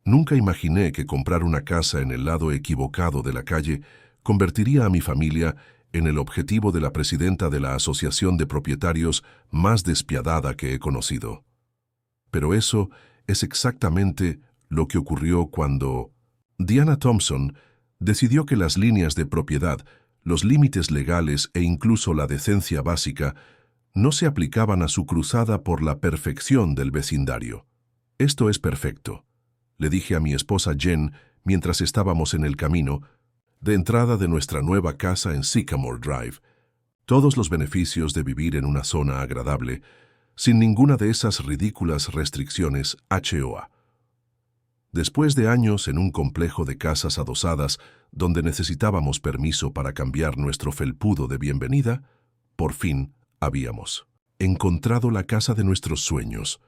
Nunca imaginé que comprar una casa en el lado equivocado de la calle convertiría a mi familia en el objetivo de la presidenta de la asociación de propietarios más despiadada que he conocido. Pero eso es exactamente lo que ocurrió cuando Diana Thompson decidió que las líneas de propiedad, los límites legales e incluso la decencia básica no se aplicaban a su cruzada por la perfección del vecindario. «Esto es perfecto», le dije a mi esposa Jen mientras estábamos en el camino de entrada de nuestra nueva casa en Sycamore Drive. Todos los beneficios de vivir en una zona agradable, sin ninguna de esas ridículas restricciones HOA. Después de años en un complejo de casas adosadas donde necesitábamos permiso para cambiar nuestro felpudo de bienvenida, por fin habíamos encontrado la casa de nuestros sueños,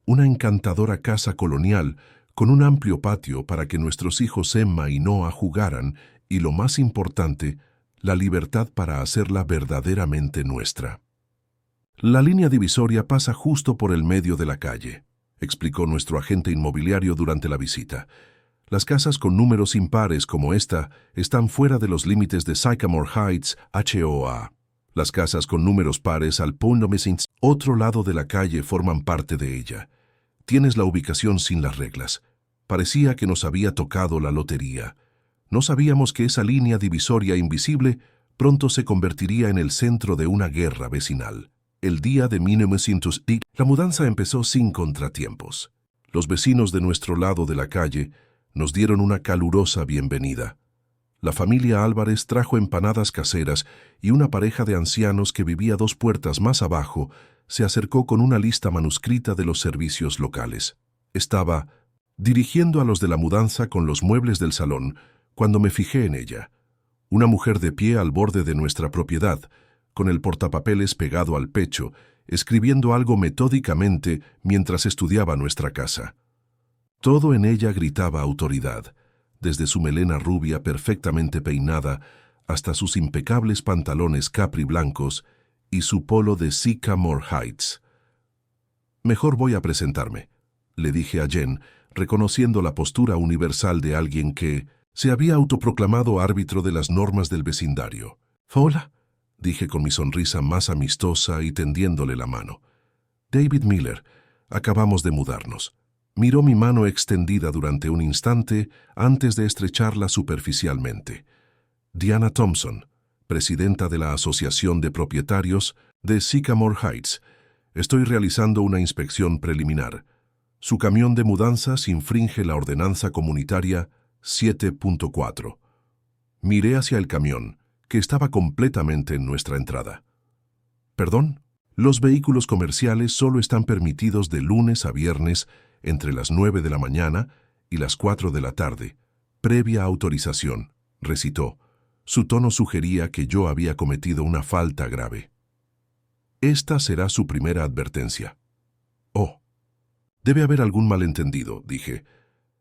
una encantadora casa colonial con un amplio patio para que nuestros hijos Emma y Noah jugaran y, lo más importante, la libertad para hacerla verdaderamente nuestra. «La línea divisoria pasa justo por el medio de la calle», explicó nuestro agente inmobiliario durante la visita. «Las casas con números impares como esta están fuera de los límites de Sycamore Heights HOA. Las casas con números pares al otro lado de la calle forman parte de ella. Tienes la ubicación sin las reglas. Parecía que nos había tocado la lotería. No sabíamos que esa línea divisoria invisible pronto se convertiría en el centro de una guerra vecinal. El día de 1910, la mudanza empezó sin contratiempos. Los vecinos de nuestro lado de la calle nos dieron una calurosa bienvenida. La familia Álvarez trajo empanadas caseras y una pareja de ancianos que vivía 2 puertas más abajo se acercó con una lista manuscrita de los servicios locales. Estaba dirigiendo a los de la mudanza con los muebles del salón cuando me fijé en ella. Una mujer de pie al borde de nuestra propiedad, con el portapapeles pegado al pecho, escribiendo algo metódicamente mientras estudiaba nuestra casa. Todo en ella gritaba autoridad, desde su melena rubia perfectamente peinada hasta sus impecables pantalones capri blancos y su polo de Sycamore Heights. «Mejor voy a presentarme», le dije a Jen, reconociendo la postura universal de alguien que se había autoproclamado árbitro de las normas del vecindario. «Hola», dije con mi sonrisa más amistosa y tendiéndole la mano. «David Miller, acabamos de mudarnos». Miró mi mano extendida durante un instante antes de estrecharla superficialmente. «Diana Thompson, presidenta de la Asociación de Propietarios de Sycamore Heights. Estoy realizando una inspección preliminar. Su camión de mudanzas infringe la ordenanza comunitaria 7.4. Miré hacia el camión, que estaba completamente en nuestra entrada. «¿Perdón? Los vehículos comerciales solo están permitidos de lunes a viernes entre las 9 de la mañana y las 4 de la tarde, previa autorización», recitó. Su tono sugería que yo había cometido una falta grave. «Esta será su primera advertencia». «Oh, debe haber algún malentendido», dije.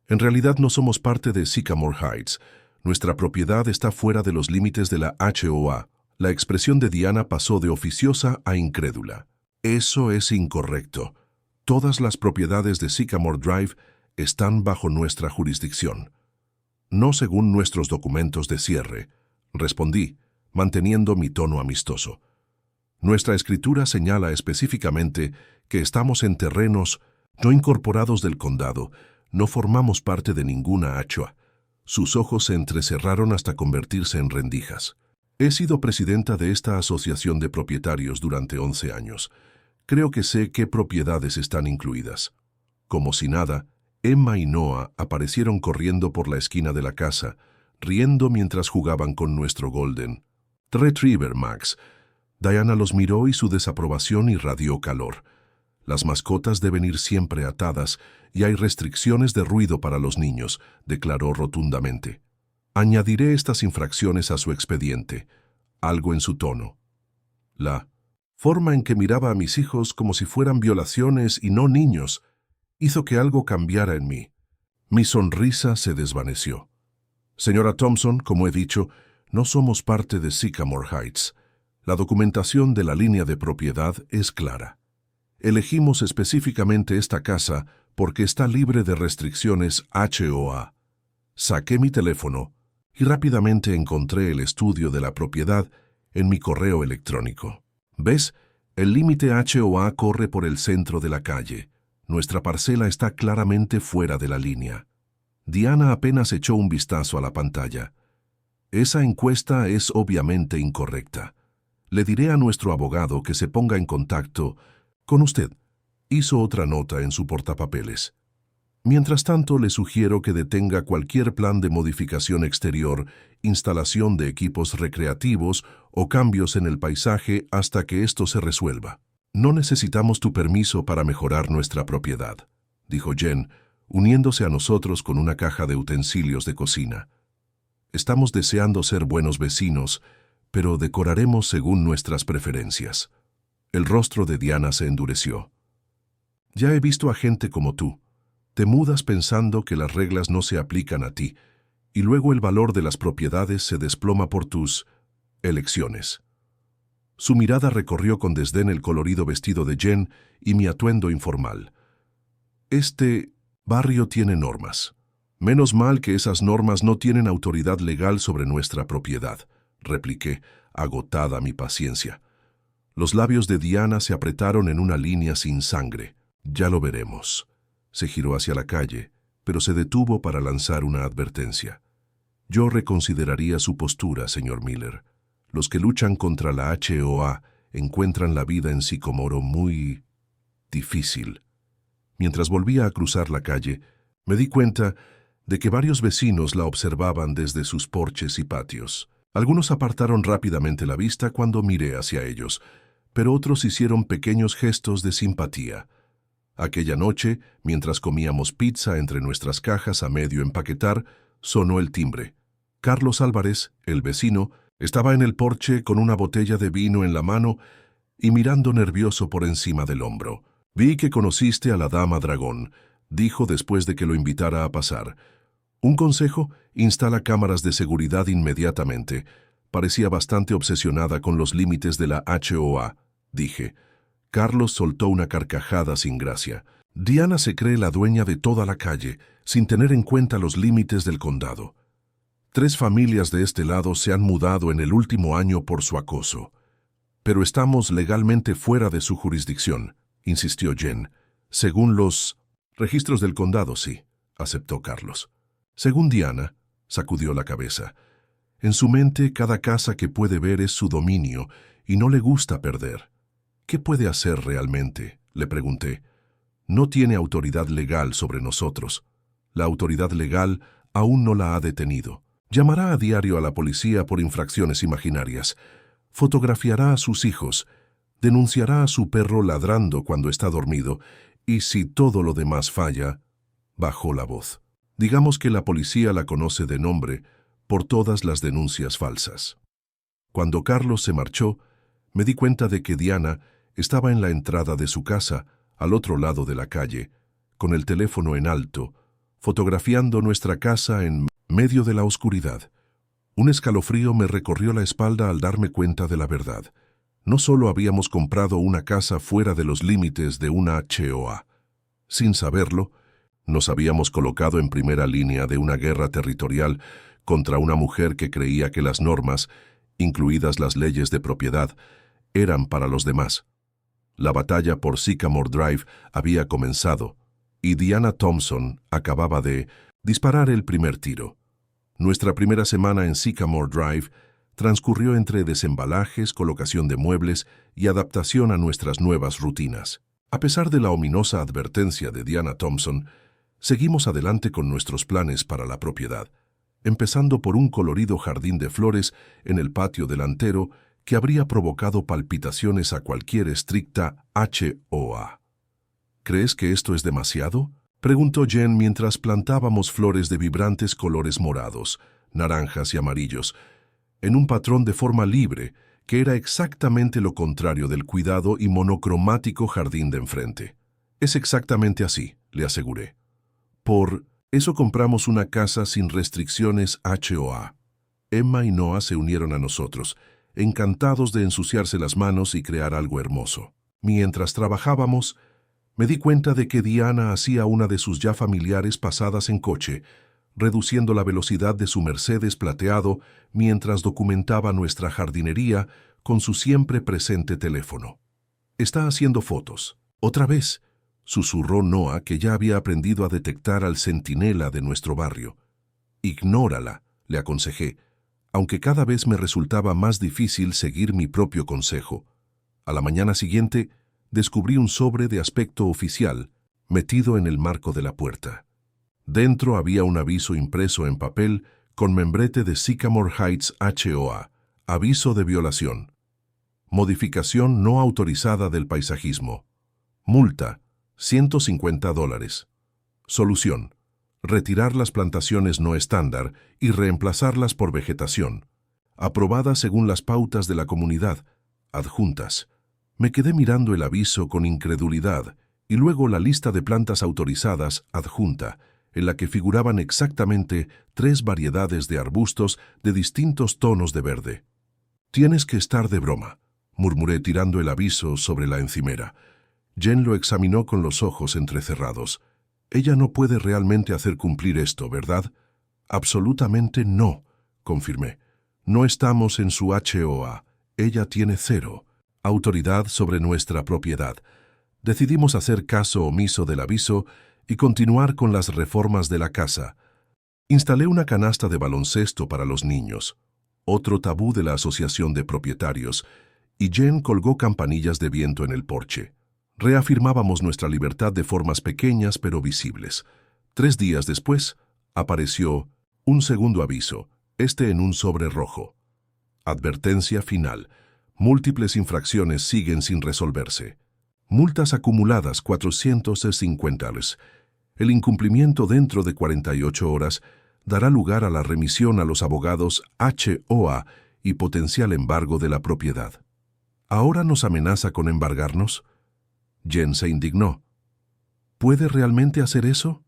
«En realidad no somos parte de Sycamore Heights. Nuestra propiedad está fuera de los límites de la HOA». La expresión de Diana pasó de oficiosa a incrédula. «Eso es incorrecto. Todas las propiedades de Sycamore Drive están bajo nuestra jurisdicción». «No según nuestros documentos de cierre», respondí, manteniendo mi tono amistoso. «Nuestra escritura señala específicamente que estamos en terrenos no incorporados del condado, no formamos parte de ninguna HOA». Sus ojos se entrecerraron hasta convertirse en rendijas. «He sido presidenta de esta asociación de propietarios durante 11 años. Creo que sé qué propiedades están incluidas». Como si nada, Emma y Noah aparecieron corriendo por la esquina de la casa, riendo mientras jugaban con nuestro Golden Retriever Max. Diana los miró y su desaprobación irradió calor. «Las mascotas deben ir siempre atadas y hay restricciones de ruido para los niños», declaró rotundamente. «Añadiré estas infracciones a su expediente», algo en su tono. La forma en que miraba a mis hijos como si fueran violaciones y no niños hizo que algo cambiara en mí. Mi sonrisa se desvaneció. «Señora Thompson, como he dicho, no somos parte de Sycamore Heights. La documentación de la línea de propiedad es clara. Elegimos específicamente esta casa porque está libre de restricciones HOA. Saqué mi teléfono y rápidamente encontré el estudio de la propiedad en mi correo electrónico. ¿Ves? El límite HOA corre por el centro de la calle. Nuestra parcela está claramente fuera de la línea. Diana apenas echó un vistazo a la pantalla. Esa encuesta es obviamente incorrecta. Le diré a nuestro abogado que se ponga en contacto con usted. Hizo otra nota en su portapapeles. Mientras tanto, le sugiero que detenga cualquier plan de modificación exterior, instalación de equipos recreativos o cambios en el paisaje hasta que esto se resuelva. No necesitamos tu permiso para mejorar nuestra propiedad, dijo Jen, uniéndose a nosotros con una caja de utensilios de cocina. Estamos deseando ser buenos vecinos, pero decoraremos según nuestras preferencias. El rostro de Diana se endureció. Ya he visto a gente como tú. Te mudas pensando que las reglas no se aplican a ti, y luego el valor de las propiedades se desploma por tus elecciones. Su mirada recorrió con desdén el colorido vestido de Jen y mi atuendo informal. Este barrio tiene normas. Menos mal que esas normas no tienen autoridad legal sobre nuestra propiedad, repliqué, agotada mi paciencia. Los labios de Diana se apretaron en una línea sin sangre. Ya lo veremos. Se giró hacia la calle, pero se detuvo para lanzar una advertencia. Yo reconsideraría su postura, señor Miller. Los que luchan contra la HOA encuentran la vida en Sycamore muy difícil. Mientras volvía a cruzar la calle, me di cuenta de que varios vecinos la observaban desde sus porches y patios. Algunos apartaron rápidamente la vista cuando miré hacia ellos, pero otros hicieron pequeños gestos de simpatía. Aquella noche, mientras comíamos pizza entre nuestras cajas a medio empaquetar, sonó el timbre. Carlos Álvarez, el vecino, estaba en el porche con una botella de vino en la mano y mirando nervioso por encima del hombro. «Vi que conociste a la dama dragón», dijo después de que lo invitara a pasar. «Un consejo, instala cámaras de seguridad inmediatamente». Parecía bastante obsesionada con los límites de la HOA, dije. Carlos soltó una carcajada sin gracia. Diana se cree la dueña de toda la calle, sin tener en cuenta los límites del condado. 3 familias de este lado se han mudado en el último año por su acoso. Pero estamos legalmente fuera de su jurisdicción, insistió Jen. Según los registros del condado, sí, aceptó Carlos. Según Diana, sacudió la cabeza. En su mente, cada casa que puede ver es su dominio y no le gusta perder. ¿Qué puede hacer realmente?, le pregunté. No tiene autoridad legal sobre nosotros. La autoridad legal aún no la ha detenido. Llamará a diario a la policía por infracciones imaginarias. Fotografiará a sus hijos. Denunciará a su perro ladrando cuando está dormido. Y si todo lo demás falla, bajó la voz. Digamos que la policía la conoce de nombre por todas las denuncias falsas. Cuando Carlos se marchó, me di cuenta de que Diana estaba en la entrada de su casa, al otro lado de la calle, con el teléfono en alto, fotografiando nuestra casa en medio de la oscuridad. Un escalofrío me recorrió la espalda al darme cuenta de la verdad. No solo habíamos comprado una casa fuera de los límites de una HOA. Sin saberlo, nos habíamos colocado en primera línea de una guerra territorial contra una mujer que creía que las normas, incluidas las leyes de propiedad, eran para los demás. La batalla por Sycamore Drive había comenzado, y Diana Thompson acababa de disparar el primer tiro. Nuestra primera semana en Sycamore Drive transcurrió entre desembalajes, colocación de muebles y adaptación a nuestras nuevas rutinas. A pesar de la ominosa advertencia de Diana Thompson, seguimos adelante con nuestros planes para la propiedad, empezando por un colorido jardín de flores en el patio delantero que habría provocado palpitaciones a cualquier estricta HOA. ¿Crees que esto es demasiado?, preguntó Jen mientras plantábamos flores de vibrantes colores morados, naranjas y amarillos, en un patrón de forma libre que era exactamente lo contrario del cuidado y monocromático jardín de enfrente. Es exactamente así, le aseguré. Por eso compramos una casa sin restricciones HOA. Emma y Noah se unieron a nosotros, encantados de ensuciarse las manos y crear algo hermoso. Mientras trabajábamos, Me di cuenta de que Diana hacía una de sus ya familiares pasadas en coche, reduciendo la velocidad de su Mercedes plateado mientras documentaba nuestra jardinería con su siempre presente teléfono. «Está haciendo fotos. Otra vez», susurró Noah, que ya había aprendido a detectar al centinela de nuestro barrio. «Ignórala», le aconsejé, aunque cada vez me resultaba más difícil seguir mi propio consejo. A la mañana siguiente, descubrí un sobre de aspecto oficial metido en el marco de la puerta. Dentro había un aviso impreso en papel con membrete de Sycamore Heights HOA, aviso de violación. Modificación no autorizada del paisajismo. Multa, $150. Solución: retirar las plantaciones no estándar y reemplazarlas por vegetación. Aprobada según las pautas de la comunidad. Adjuntas. Me quedé mirando el aviso con incredulidad y luego la lista de plantas autorizadas adjunta, en la que figuraban exactamente 3 variedades de arbustos de distintos tonos de verde. «Tienes que estar de broma», murmuré tirando el aviso sobre la encimera. Jen lo examinó con los ojos entrecerrados. «Ella no puede realmente hacer cumplir esto, ¿verdad?» «Absolutamente no», confirmé. «No estamos en su HOA. Ella tiene 0 autoridad sobre nuestra propiedad». Decidimos hacer caso omiso del aviso y continuar con las reformas de la casa. Instalé una canasta de baloncesto para los niños, otro tabú de la asociación de propietarios, y Jen colgó campanillas de viento en el porche. Reafirmábamos nuestra libertad de formas pequeñas pero visibles. 3 días después, apareció un segundo aviso, este en un sobre rojo. Advertencia final. Múltiples infracciones siguen sin resolverse. Multas acumuladas $450. El incumplimiento dentro de 48 horas dará lugar a la remisión a los abogados HOA y potencial embargo de la propiedad. ¿Ahora nos amenaza con embargarnos? Jen se indignó. ¿Puede realmente hacer eso?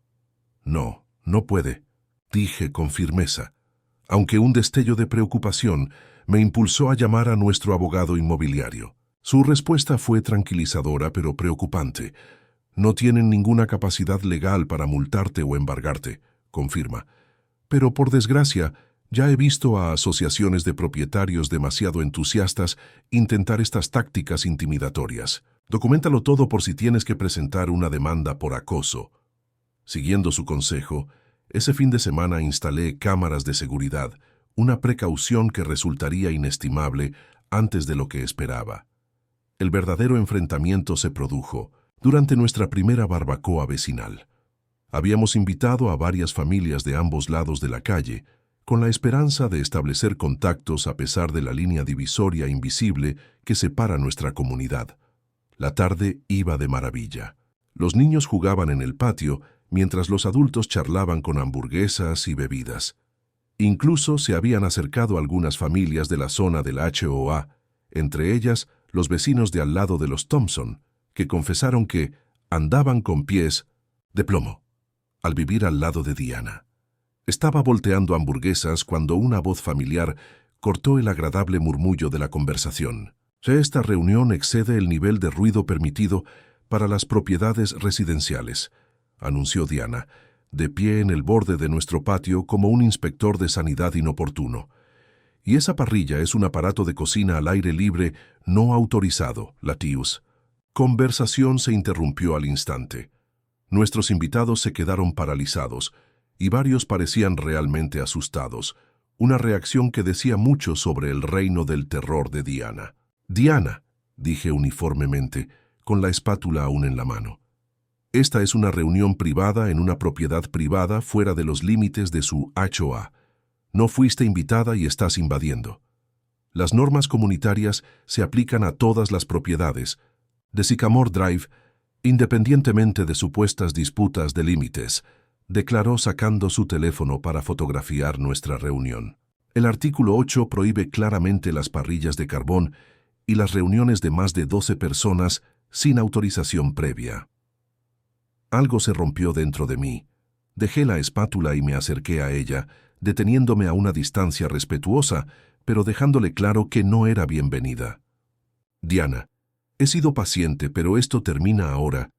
No, no puede, dije con firmeza, aunque un destello de preocupación me impulsó a llamar a nuestro abogado inmobiliario. Su respuesta fue tranquilizadora pero preocupante. «No tienen ninguna capacidad legal para multarte o embargarte», confirma. «Pero por desgracia, ya he visto a asociaciones de propietarios demasiado entusiastas intentar estas tácticas intimidatorias. Documéntalo todo por si tienes que presentar una demanda por acoso». Siguiendo su consejo, ese fin de semana instalé cámaras de seguridad, una precaución que resultaría inestimable antes de lo que esperaba. El verdadero enfrentamiento se produjo durante nuestra primera barbacoa vecinal. Habíamos invitado a varias familias de ambos lados de la calle, con la esperanza de establecer contactos a pesar de la línea divisoria invisible que separa nuestra comunidad. La tarde iba de maravilla. Los niños jugaban en el patio, mientras los adultos charlaban con hamburguesas y bebidas. Incluso se habían acercado algunas familias de la zona del HOA, entre ellas los vecinos de al lado de los Thompson, que confesaron que andaban con pies de plomo al vivir al lado de Diana. Estaba volteando hamburguesas cuando una voz familiar cortó el agradable murmullo de la conversación. «Esta reunión excede el nivel de ruido permitido para las propiedades residenciales», anunció Diana, de pie en el borde de nuestro patio como un inspector de sanidad inoportuno. «Y esa parrilla es un aparato de cocina al aire libre no autorizado, Latius». Conversación se interrumpió al instante. Nuestros invitados se quedaron paralizados, y varios parecían realmente asustados, una reacción que decía mucho sobre el reino del terror de Diana. «Diana», dije uniformemente, con la espátula aún en la mano. «Esta es una reunión privada en una propiedad privada fuera de los límites de su HOA. No fuiste invitada y estás invadiendo. Las normas comunitarias se aplican a todas las propiedades de Sycamore Drive, independientemente de supuestas disputas de límites», declaró sacando su teléfono para fotografiar nuestra reunión. «El artículo 8 prohíbe claramente las parrillas de carbón y las reuniones de más de 12 personas sin autorización previa». Algo se rompió dentro de mí. Dejé la espátula y me acerqué a ella, deteniéndome a una distancia respetuosa, pero dejándole claro que no era bienvenida. «Diana, he sido paciente, pero esto termina ahora.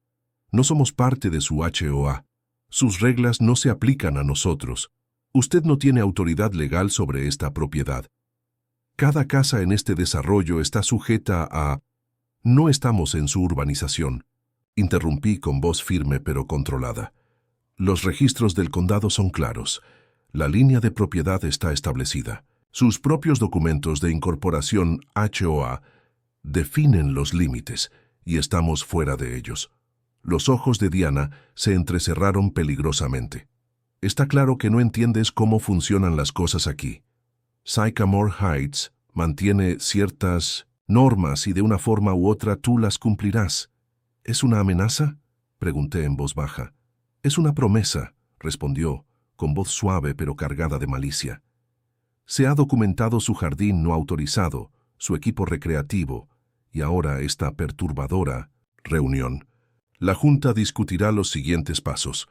No somos parte de su HOA. Sus reglas no se aplican a nosotros. Usted no tiene autoridad legal sobre esta propiedad. Cada casa en este desarrollo está sujeta a... No estamos en su urbanización. Interrumpí con voz firme pero controlada. Los registros del condado son claros. La línea de propiedad está establecida. Sus propios documentos de incorporación HOA definen los límites y estamos fuera de ellos. Los ojos de Diana se entrecerraron peligrosamente. Está claro que no entiendes cómo funcionan las cosas aquí. Sycamore Heights mantiene ciertas normas y de una forma u otra tú las cumplirás. ¿Es una amenaza?, pregunté en voz baja. Es una promesa, respondió, con voz suave pero cargada de malicia. Se ha documentado su jardín no autorizado, su equipo recreativo, y ahora esta perturbadora reunión. La Junta discutirá los siguientes pasos.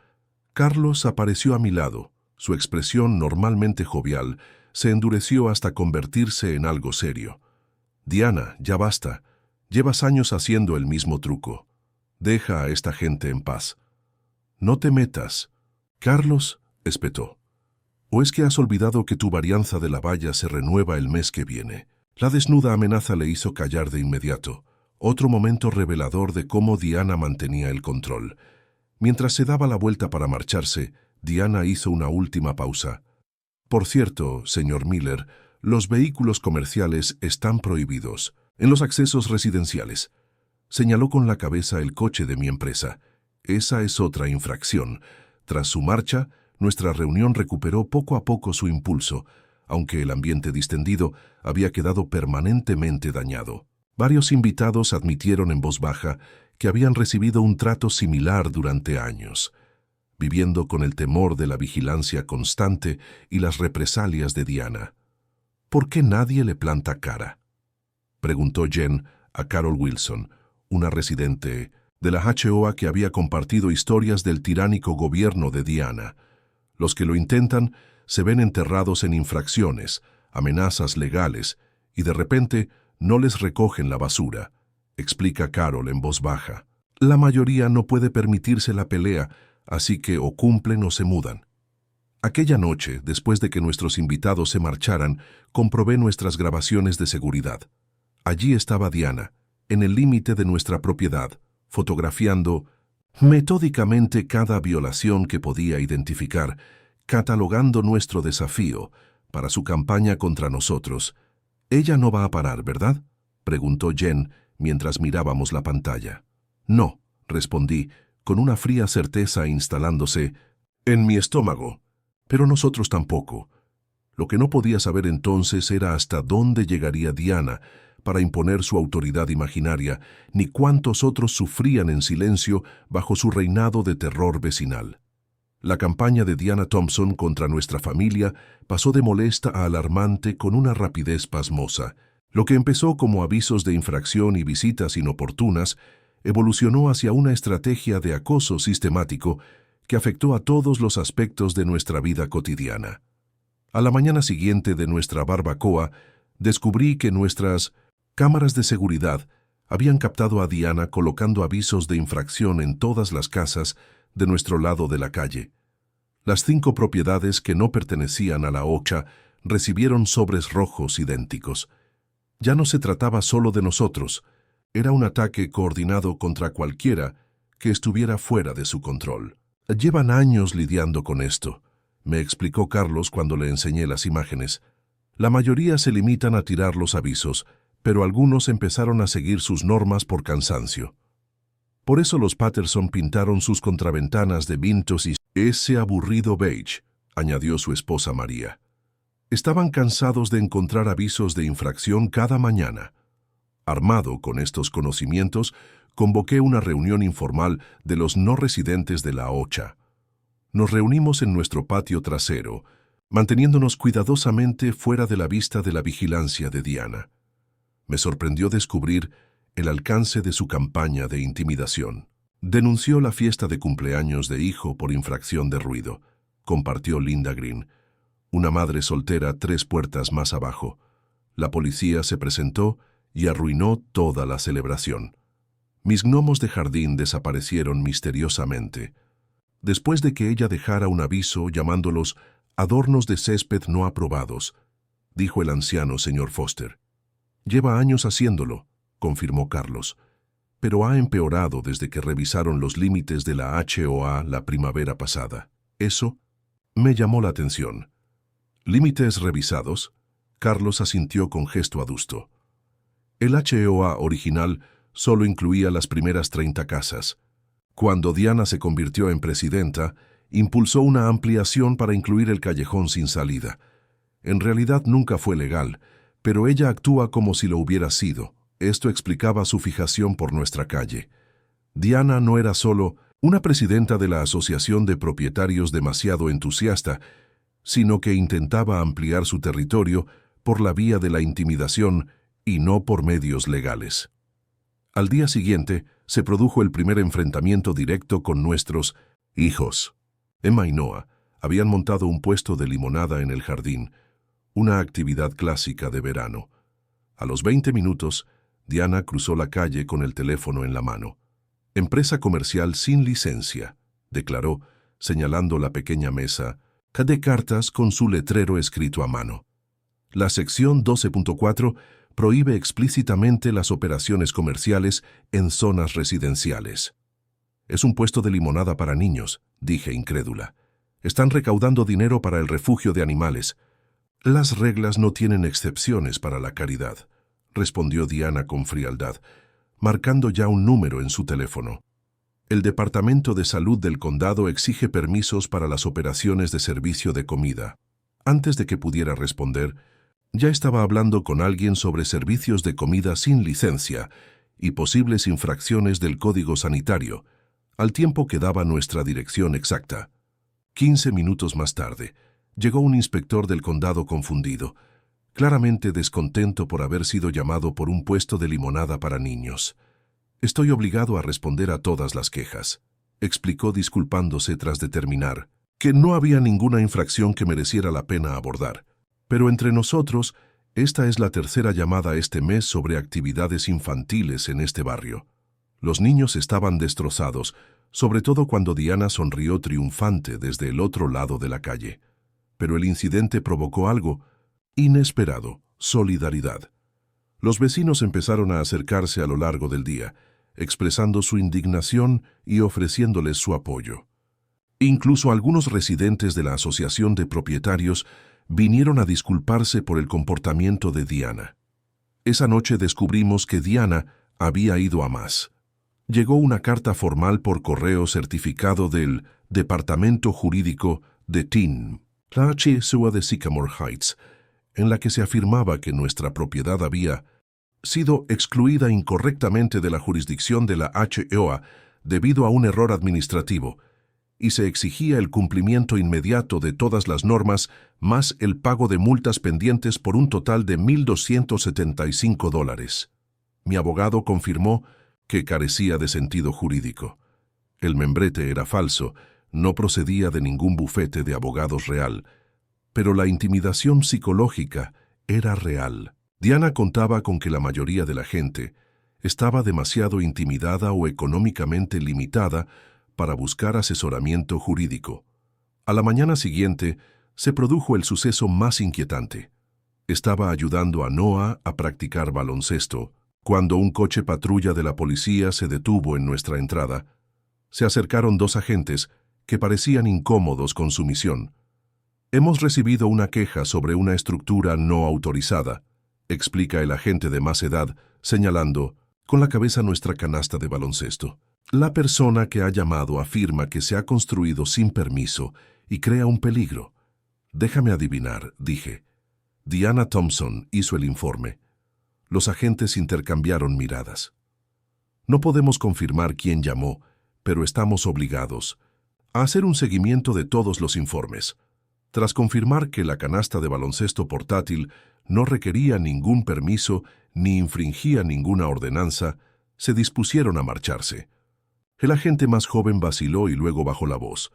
Carlos apareció a mi lado. Su expresión, normalmente jovial, se endureció hasta convertirse en algo serio. Diana, ya basta. Llevas años haciendo el mismo truco. Deja a esta gente en paz. No te metas. Carlos, espetó. ¿O es que has olvidado que tu varianza de la valla se renueva el mes que viene? La desnuda amenaza le hizo callar de inmediato. Otro momento revelador de cómo Diana mantenía el control. Mientras se daba la vuelta para marcharse, Diana hizo una última pausa. Por cierto, señor Miller, los vehículos comerciales están prohibidos en los accesos residenciales. Señaló con la cabeza el coche de mi empresa. Esa es otra infracción. Tras su marcha, nuestra reunión recuperó poco a poco su impulso, aunque el ambiente distendido había quedado permanentemente dañado. Varios invitados admitieron en voz baja que habían recibido un trato similar durante años, viviendo con el temor de la vigilancia constante y las represalias de Diana. ¿Por qué nadie le planta cara?, preguntó Jen a Carol Wilson, una residente de la HOA que había compartido historias del tiránico gobierno de Diana. Los que lo intentan se ven enterrados en infracciones, amenazas legales, y de repente no les recogen la basura, explica Carol en voz baja. La mayoría no puede permitirse la pelea, así que o cumplen o se mudan. Aquella noche, después de que nuestros invitados se marcharan, comprobé nuestras grabaciones de seguridad. Allí estaba Diana, en el límite de nuestra propiedad, fotografiando metódicamente cada violación que podía identificar, catalogando nuestro desafío para su campaña contra nosotros. «Ella no va a parar, ¿verdad?», preguntó Jen mientras mirábamos la pantalla. «No», respondí, con una fría certeza instalándose en mi estómago. Pero nosotros tampoco. Lo que no podía saber entonces era hasta dónde llegaría Diana para imponer su autoridad imaginaria, ni cuántos otros sufrían en silencio bajo su reinado de terror vecinal. La campaña de Diana Thompson contra nuestra familia pasó de molesta a alarmante con una rapidez pasmosa. Lo que empezó como avisos de infracción y visitas inoportunas evolucionó hacia una estrategia de acoso sistemático que afectó a todos los aspectos de nuestra vida cotidiana. A la mañana siguiente de nuestra barbacoa, descubrí que nuestras cámaras de seguridad habían captado a Diana colocando avisos de infracción en todas las casas de nuestro lado de la calle. Las 5 propiedades que no pertenecían a la OCHA recibieron sobres rojos idénticos. Ya no se trataba solo de nosotros, era un ataque coordinado contra cualquiera que estuviera fuera de su control. Llevan años lidiando con esto, me explicó Carlos cuando le enseñé las imágenes. La mayoría se limitan a tirar los avisos, pero algunos empezaron a seguir sus normas por cansancio. Por eso los Patterson pintaron sus contraventanas de vintos y ese aburrido beige, añadió su esposa María. Estaban cansados de encontrar avisos de infracción cada mañana. Armado con estos conocimientos, convoqué una reunión informal de los no residentes de la OCHA. Nos reunimos en nuestro patio trasero, manteniéndonos cuidadosamente fuera de la vista de la vigilancia de Diana. Me sorprendió descubrir el alcance de su campaña de intimidación. Denunció la fiesta de cumpleaños de hijo por infracción de ruido, compartió Linda Green, una madre soltera 3 puertas más abajo. La policía se presentó y arruinó toda la celebración. Mis gnomos de jardín desaparecieron misteriosamente, después de que ella dejara un aviso llamándolos adornos de césped no aprobados, dijo el anciano señor Foster. Lleva años haciéndolo, confirmó Carlos, pero ha empeorado desde que revisaron los límites de la HOA la primavera pasada. Eso me llamó la atención. ¿Límites revisados? Carlos asintió con gesto adusto. El HOA original solo incluía las primeras 30 casas. Cuando Diana se convirtió en presidenta, impulsó una ampliación para incluir el callejón sin salida. En realidad nunca fue legal, pero ella actúa como si lo hubiera sido. Esto explicaba su fijación por nuestra calle. Diana no era solo una presidenta de la Asociación de Propietarios demasiado entusiasta, sino que intentaba ampliar su territorio por la vía de la intimidación y no por medios legales. Al día siguiente, se produjo el primer enfrentamiento directo con nuestros hijos. Emma y Noah habían montado un puesto de limonada en el jardín, una actividad clásica de verano. A los 20 minutos, Diana cruzó la calle con el teléfono en la mano. Empresa comercial sin licencia, declaró, señalando la pequeña mesa de cartas con su letrero escrito a mano. La sección 12.4 prohíbe explícitamente las operaciones comerciales en zonas residenciales. Es un puesto de limonada para niños, dije incrédula. Están recaudando dinero para el refugio de animales. Las reglas no tienen excepciones para la caridad, respondió Diana con frialdad, marcando ya un número en su teléfono. El Departamento de Salud del condado exige permisos para las operaciones de servicio de comida. Antes de que pudiera responder, ya estaba hablando con alguien sobre servicios de comida sin licencia y posibles infracciones del Código Sanitario, al tiempo que daba nuestra dirección exacta. 15 minutos más tarde, llegó un inspector del condado confundido, claramente descontento por haber sido llamado por un puesto de limonada para niños. Estoy obligado a responder a todas las quejas, explicó disculpándose tras determinar que no había ninguna infracción que mereciera la pena abordar. Pero entre nosotros, esta es la tercera llamada este mes sobre actividades infantiles en este barrio. Los niños estaban destrozados, sobre todo cuando Diana sonrió triunfante desde el otro lado de la calle. Pero el incidente provocó algo inesperado: solidaridad. Los vecinos empezaron a acercarse a lo largo del día, expresando su indignación y ofreciéndoles su apoyo. Incluso algunos residentes de la Asociación de Propietarios vinieron a disculparse por el comportamiento de Diana. Esa noche descubrimos que Diana había ido a más. Llegó una carta formal por correo certificado del Departamento Jurídico de TIN, la HSOA de Sycamore Heights, en la que se afirmaba que nuestra propiedad había sido excluida incorrectamente de la jurisdicción de la HOA debido a un error administrativo, y se exigía el cumplimiento inmediato de todas las normas, más el pago de multas pendientes por un total de $1,275. Mi abogado confirmó que carecía de sentido jurídico. El membrete era falso, no procedía de ningún bufete de abogados real, pero la intimidación psicológica era real. Diana contaba con que la mayoría de la gente estaba demasiado intimidada o económicamente limitada para buscar asesoramiento jurídico. A la mañana siguiente se produjo el suceso más inquietante. Estaba ayudando a Noah a practicar baloncesto cuando un coche patrulla de la policía se detuvo en nuestra entrada. Se acercaron dos agentes que parecían incómodos con su misión. Hemos recibido una queja sobre una estructura no autorizada, explica el agente de más edad, señalando con la cabeza nuestra canasta de baloncesto. La persona que ha llamado afirma que se ha construido sin permiso y crea un peligro. Déjame adivinar, dije. Diana Thompson hizo el informe. Los agentes intercambiaron miradas. No podemos confirmar quién llamó, pero estamos obligados a hacer un seguimiento de todos los informes. Tras confirmar que la canasta de baloncesto portátil no requería ningún permiso ni infringía ninguna ordenanza, se dispusieron a marcharse. El agente más joven vaciló y luego bajó la voz.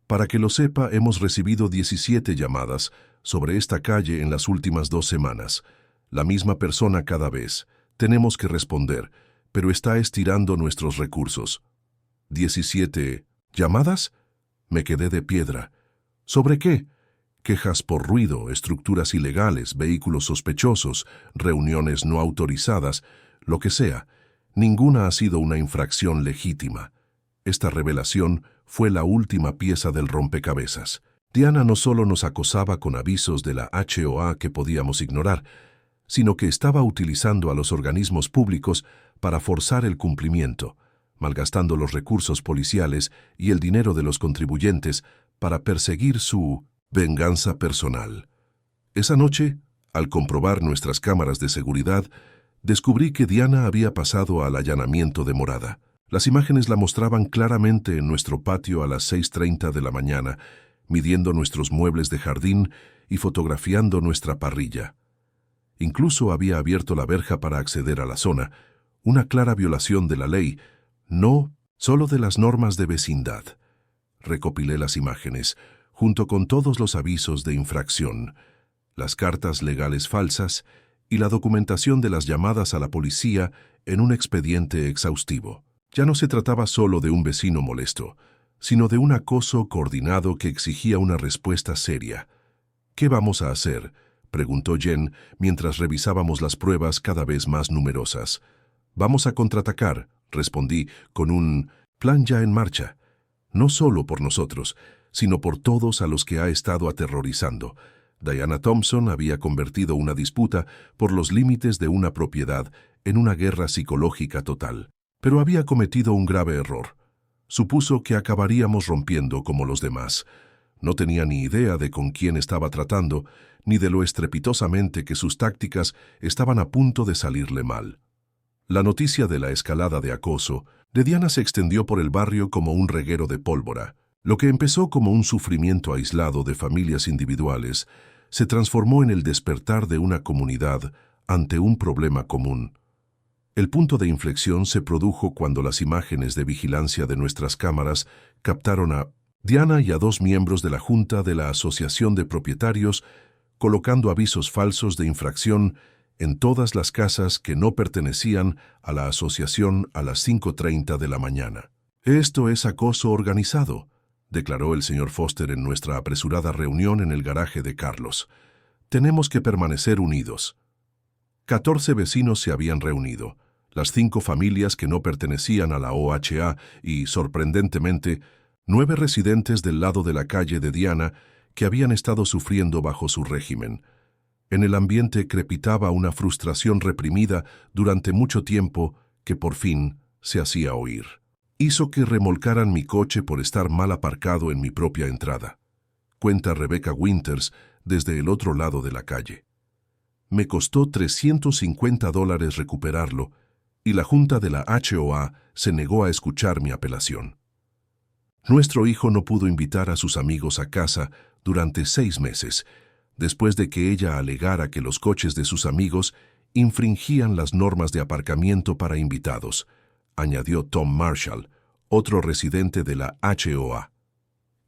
Para que lo sepa, hemos recibido 17 llamadas sobre esta calle en las últimas 2 semanas. La misma persona cada vez. Tenemos que responder, pero está estirando nuestros recursos. 17 llamadas. Me quedé de piedra. ¿Sobre qué? Quejas por ruido, estructuras ilegales, vehículos sospechosos, reuniones no autorizadas, lo que sea. Ninguna ha sido una infracción legítima. Esta revelación fue la última pieza del rompecabezas. Diana no solo nos acosaba con avisos de la HOA que podíamos ignorar, sino que estaba utilizando a los organismos públicos para forzar el cumplimiento, malgastando los recursos policiales y el dinero de los contribuyentes para perseguir su venganza personal. Esa noche, al comprobar nuestras cámaras de seguridad, descubrí que Diana había pasado al allanamiento de morada. Las imágenes la mostraban claramente en nuestro patio a las 6:30 de la mañana, midiendo nuestros muebles de jardín y fotografiando nuestra parrilla. Incluso había abierto la verja para acceder a la zona, una clara violación de la ley, no solo de las normas de vecindad. Recopilé las imágenes, junto con todos los avisos de infracción, las cartas legales falsas y la documentación de las llamadas a la policía en un expediente exhaustivo. Ya no se trataba solo de un vecino molesto, sino de un acoso coordinado que exigía una respuesta seria. ¿Qué vamos a hacer?, preguntó Jen mientras revisábamos las pruebas cada vez más numerosas. Vamos a contraatacar, respondí, con un plan ya en marcha. No solo por nosotros, sino por todos a los que ha estado aterrorizando. Diana Thompson había convertido una disputa por los límites de una propiedad en una guerra psicológica total. Pero había cometido un grave error. Supuso que acabaríamos rompiendo como los demás. No tenía ni idea de con quién estaba tratando, ni de lo estrepitosamente que sus tácticas estaban a punto de salirle mal. La noticia de la escalada de acoso de Diana se extendió por el barrio como un reguero de pólvora. Lo que empezó como un sufrimiento aislado de familias individuales se transformó en el despertar de una comunidad ante un problema común. El punto de inflexión se produjo cuando las imágenes de vigilancia de nuestras cámaras captaron a Diana y a 2 miembros de la Junta de la Asociación de Propietarios colocando avisos falsos de infracción en todas las casas que no pertenecían a la asociación a las 5:30 de la mañana. «Esto es acoso organizado», declaró el señor Foster en nuestra apresurada reunión en el garaje de Carlos. «Tenemos que permanecer unidos». 14 vecinos se habían reunido, las 5 familias que no pertenecían a la OHA y, sorprendentemente, 9 residentes del lado de la calle de Diana que habían estado sufriendo bajo su régimen. En el ambiente crepitaba una frustración reprimida durante mucho tiempo que por fin se hacía oír. Hizo que remolcaran mi coche por estar mal aparcado en mi propia entrada. Cuenta Rebecca Winters desde el otro lado de la calle. Me costó $350 recuperarlo y la Junta de la HOA se negó a escuchar mi apelación. Nuestro hijo no pudo invitar a sus amigos a casa durante 6 meses, después de que ella alegara que los coches de sus amigos infringían las normas de aparcamiento para invitados, añadió Tom Marshall, otro residente de la HOA.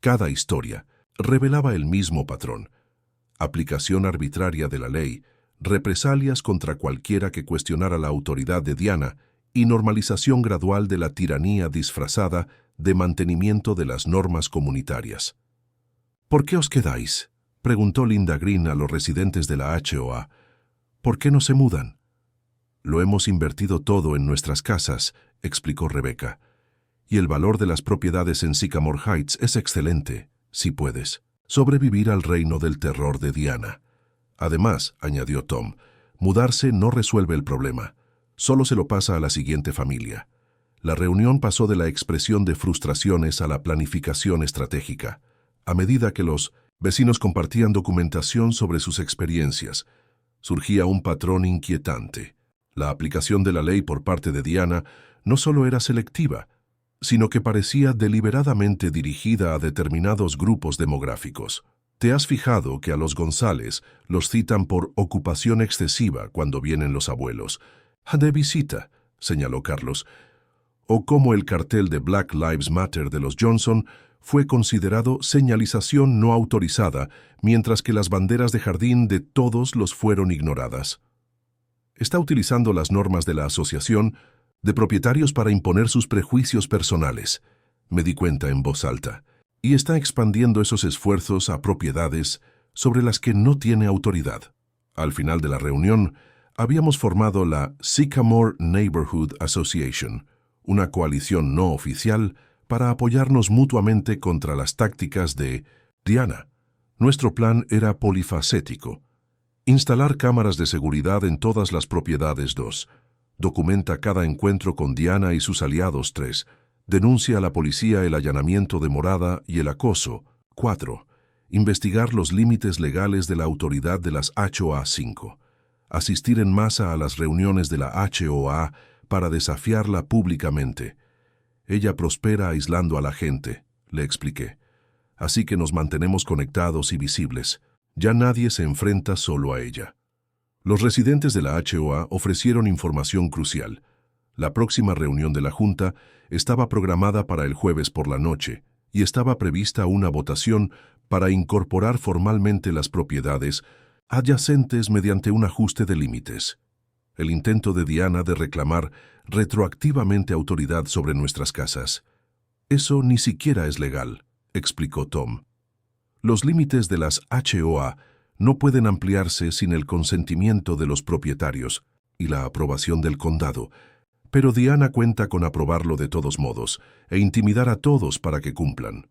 Cada historia revelaba el mismo patrón: aplicación arbitraria de la ley, represalias contra cualquiera que cuestionara la autoridad de Diana y normalización gradual de la tiranía disfrazada de mantenimiento de las normas comunitarias. «¿Por qué os quedáis?», preguntó Linda Green a los residentes de la HOA. «¿Por qué no se mudan?». «Lo hemos invertido todo en nuestras casas», explicó Rebecca. «Y el valor de las propiedades en Sycamore Heights es excelente, si puedes sobrevivir al reino del terror de Diana». Además, añadió Tom, mudarse no resuelve el problema, solo se lo pasa a la siguiente familia. La reunión pasó de la expresión de frustraciones a la planificación estratégica. A medida que los vecinos compartían documentación sobre sus experiencias, surgía un patrón inquietante. La aplicación de la ley por parte de Diana no solo era selectiva, sino que parecía deliberadamente dirigida a determinados grupos demográficos. ¿Te has fijado que a los González los citan por ocupación excesiva cuando vienen los abuelos? «De visita», señaló Carlos. «O cómo el cartel de Black Lives Matter de los Johnson fue considerado señalización no autorizada, mientras que las banderas de jardín de todos los fueron ignoradas». Está utilizando las normas de la asociación de propietarios para imponer sus prejuicios personales, me di cuenta en voz alta, y está expandiendo esos esfuerzos a propiedades sobre las que no tiene autoridad. Al final de la reunión, habíamos formado la Sycamore Neighborhood Association, una coalición no oficial para apoyarnos mutuamente contra las tácticas de Diana. Nuestro plan era polifacético. Instalar cámaras de seguridad en todas las propiedades 2. Documenta cada encuentro con Diana y sus aliados 3. Denuncia a la policía el allanamiento de morada y el acoso 4. Investigar los límites legales de la autoridad de las HOA 5. Asistir en masa a las reuniones de la HOA para desafiarla públicamente. Ella prospera aislando a la gente, le expliqué. Así que nos mantenemos conectados y visibles. Ya nadie se enfrenta solo a ella. Los residentes de la HOA ofrecieron información crucial. La próxima reunión de la Junta estaba programada para el jueves por la noche y estaba prevista una votación para incorporar formalmente las propiedades adyacentes mediante un ajuste de límites. El intento de Diana de reclamar retroactivamente autoridad sobre nuestras casas. Eso ni siquiera es legal, explicó Tom. Los límites de las HOA no pueden ampliarse sin el consentimiento de los propietarios y la aprobación del condado, pero Diana cuenta con aprobarlo de todos modos e intimidar a todos para que cumplan.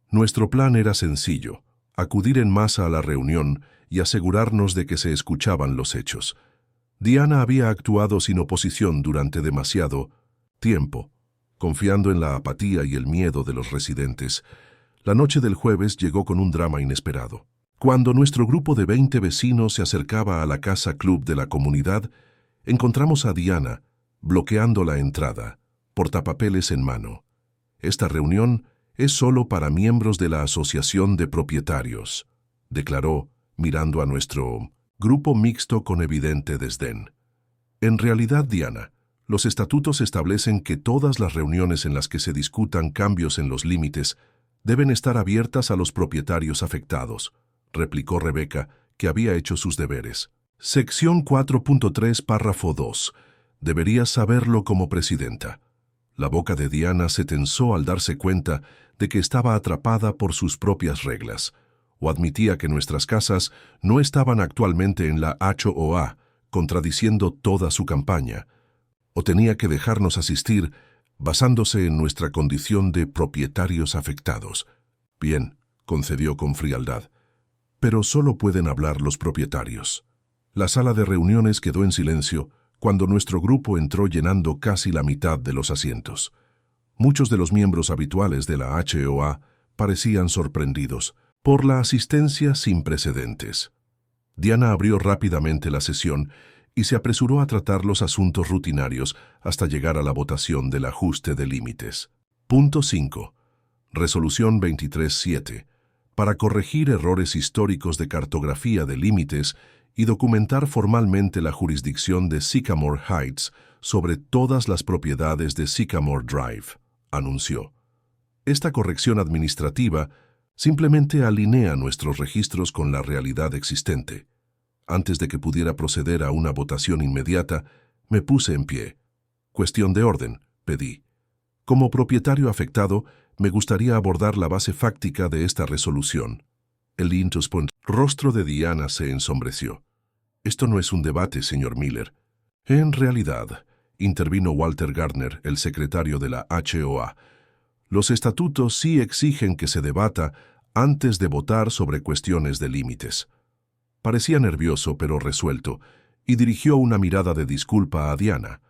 Nuestro plan era sencillo, acudir en masa a la reunión y asegurarnos de que se escuchaban los hechos. Diana había actuado sin oposición durante demasiado tiempo, confiando en la apatía y el miedo de los residentes. La noche del jueves llegó con un drama inesperado. Cuando nuestro grupo de 20 vecinos se acercaba a la casa club de la comunidad, encontramos a Diana bloqueando la entrada, portapapeles en mano. Esta reunión es solo para miembros de la Asociación de Propietarios, declaró, mirando a nuestro grupo mixto con evidente desdén. En realidad, Diana, los estatutos establecen que todas las reuniones en las que se discutan cambios en los límites deben estar abiertas a los propietarios afectados, replicó Rebecca, que había hecho sus deberes. Sección 4.3, párrafo 2. Deberías saberlo como presidenta. La boca de Diana se tensó al darse cuenta de que estaba atrapada por sus propias reglas, o admitía que nuestras casas no estaban actualmente en la HOA, contradiciendo toda su campaña, o tenía que dejarnos asistir basándose en nuestra condición de propietarios afectados. Bien, concedió con frialdad, pero solo pueden hablar los propietarios. La sala de reuniones quedó en silencio cuando nuestro grupo entró llenando casi la mitad de los asientos. Muchos de los miembros habituales de la HOA parecían sorprendidos por la asistencia sin precedentes. Diana abrió rápidamente la sesión y se apresuró a tratar los asuntos rutinarios hasta llegar a la votación del ajuste de límites. Punto 5. Resolución 23.7. Para corregir errores históricos de cartografía de límites y documentar formalmente la jurisdicción de Sycamore Heights sobre todas las propiedades de Sycamore Drive, anunció. Esta corrección administrativa simplemente alinea nuestros registros con la realidad existente. Antes de que pudiera proceder a una votación inmediata, me puse en pie. Cuestión de orden, pedí. Como propietario afectado, me gustaría abordar la base fáctica de esta resolución. El rostro de Diana se ensombreció. Esto no es un debate, señor Miller. En realidad, intervino Walter Gardner, el secretario de la HOA, los estatutos sí exigen que se debata antes de votar sobre cuestiones de límites. Parecía nervioso pero resuelto, y dirigió una mirada de disculpa a Diana.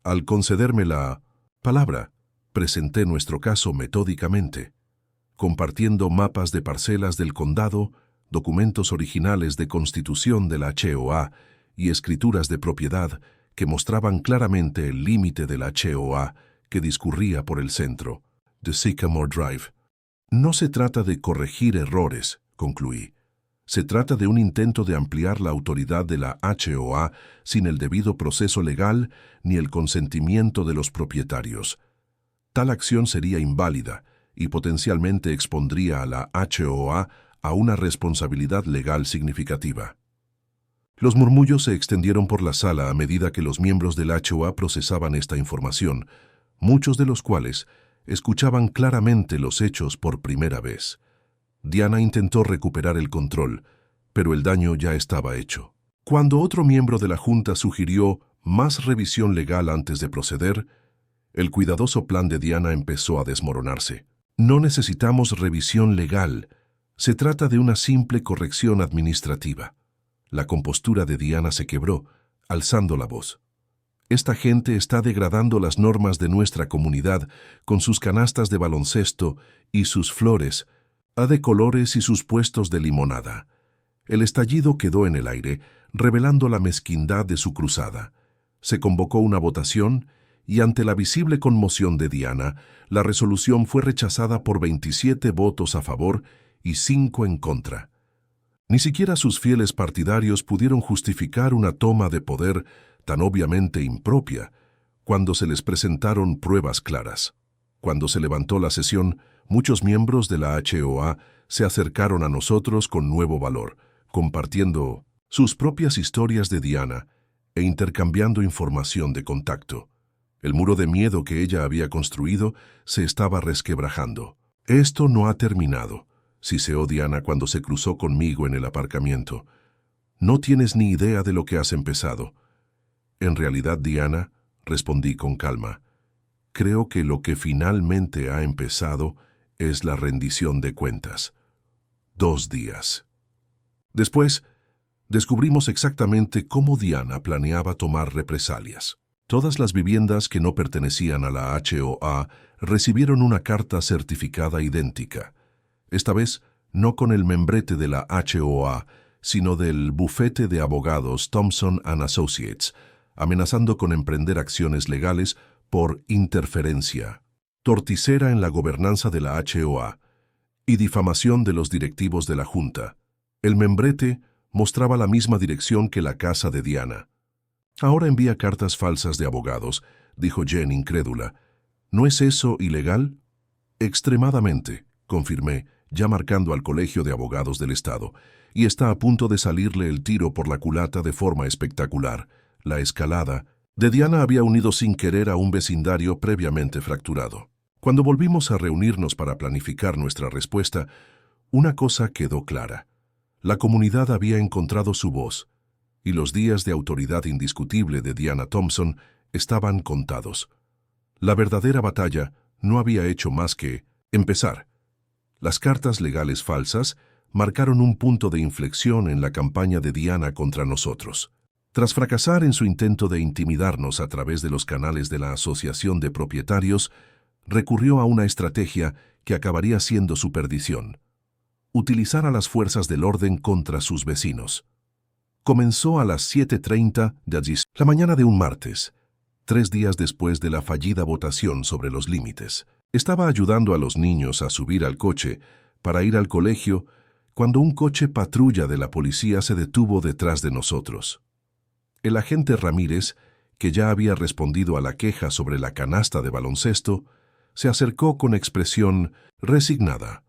Al concederme la palabra, presenté nuestro caso metódicamente, compartiendo mapas de parcelas del condado, documentos originales de constitución de la HOA y escrituras de propiedad que mostraban claramente el límite de la HOA que discurría por el centro de Sycamore Drive. No se trata de corregir errores, concluí. Se trata de un intento de ampliar la autoridad de la HOA sin el debido proceso legal ni el consentimiento de los propietarios. Tal acción sería inválida y potencialmente expondría a la HOA a una responsabilidad legal significativa. Los murmullos se extendieron por la sala a medida que los miembros del HOA procesaban esta información, muchos de los cuales escuchaban claramente los hechos por primera vez. Diana intentó recuperar el control, pero el daño ya estaba hecho. Cuando otro miembro de la Junta sugirió más revisión legal antes de proceder, el cuidadoso plan de Diana empezó a desmoronarse. No necesitamos revisión legal, se trata de una simple corrección administrativa. La compostura de Diana se quebró, alzando la voz. Esta gente está degradando las normas de nuestra comunidad con sus canastas de baloncesto y sus flores, de colores y sus puestos de limonada. El estallido quedó en el aire, revelando la mezquindad de su cruzada. Se convocó una votación y ante la visible conmoción de Diana, la resolución fue rechazada por 27 votos a favor y 5 en contra. Ni siquiera sus fieles partidarios pudieron justificar una toma de poder tan obviamente impropia, cuando se les presentaron pruebas claras. Cuando se levantó la sesión, muchos miembros de la HOA se acercaron a nosotros con nuevo valor, compartiendo sus propias historias de Diana e intercambiando información de contacto. El muro de miedo que ella había construido se estaba resquebrajando. «Esto no ha terminado», siseó Diana cuando se cruzó conmigo en el aparcamiento. «No tienes ni idea de lo que has empezado». «En realidad, Diana», respondí con calma, «creo que lo que finalmente ha empezado es la rendición de cuentas». 2 días. Después, descubrimos exactamente cómo Diana planeaba tomar represalias. Todas las viviendas que no pertenecían a la HOA recibieron una carta certificada idéntica. Esta vez, no con el membrete de la HOA, sino del bufete de abogados Thompson & Associates, amenazando con emprender acciones legales por interferencia, torticera en la gobernanza de la HOA y difamación de los directivos de la Junta. El membrete mostraba la misma dirección que la casa de Diana. «Ahora envía cartas falsas de abogados», dijo Jen incrédula. «¿No es eso ilegal?» «Extremadamente», confirmé, ya marcando al Colegio de Abogados del Estado, y está a punto de salirle el tiro por la culata de forma espectacular. La escalada de Diana había unido sin querer a un vecindario previamente fracturado. Cuando volvimos a reunirnos para planificar nuestra respuesta, una cosa quedó clara. La comunidad había encontrado su voz, y los días de autoridad indiscutible de Diana Thompson estaban contados. La verdadera batalla no había hecho más que empezar. Las cartas legales falsas marcaron un punto de inflexión en la campaña de Diana contra nosotros. Tras fracasar en su intento de intimidarnos a través de los canales de la Asociación de Propietarios, recurrió a una estrategia que acabaría siendo su perdición: utilizar a las fuerzas del orden contra sus vecinos. Comenzó a las 7:30 de la mañana de un martes, 3 días después de la fallida votación sobre los límites. Estaba ayudando a los niños a subir al coche para ir al colegio cuando un coche patrulla de la policía se detuvo detrás de nosotros. El agente Ramírez, que ya había respondido a la queja sobre la canasta de baloncesto, se acercó con expresión resignada.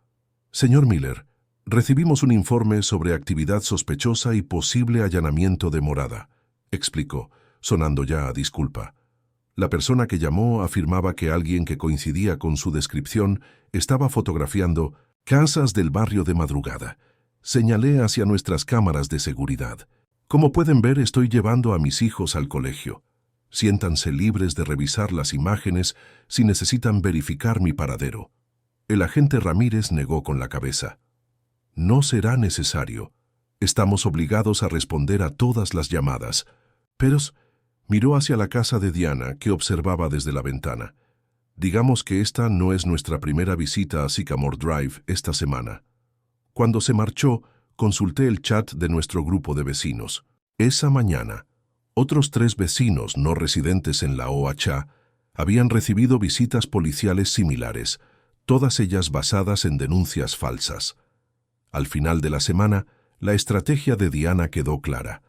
«Señor Miller, recibimos un informe sobre actividad sospechosa y posible allanamiento de morada», explicó, sonando ya a disculpa. La persona que llamó afirmaba que alguien que coincidía con su descripción estaba fotografiando casas del barrio de madrugada. Señalé hacia nuestras cámaras de seguridad. «Como pueden ver, estoy llevando a mis hijos al colegio. Siéntanse libres de revisar las imágenes si necesitan verificar mi paradero». El agente Ramírez negó con la cabeza. «No será necesario. Estamos obligados a responder a todas las llamadas». Pero miró hacia la casa de Diana, que observaba desde la ventana. «Digamos que esta no es nuestra primera visita a Sycamore Drive esta semana». Cuando se marchó, consulté el chat de nuestro grupo de vecinos. Esa mañana, otros 3 vecinos no residentes en la OHA habían recibido visitas policiales similares, todas ellas basadas en denuncias falsas. Al final de la semana, la estrategia de Diana quedó clara.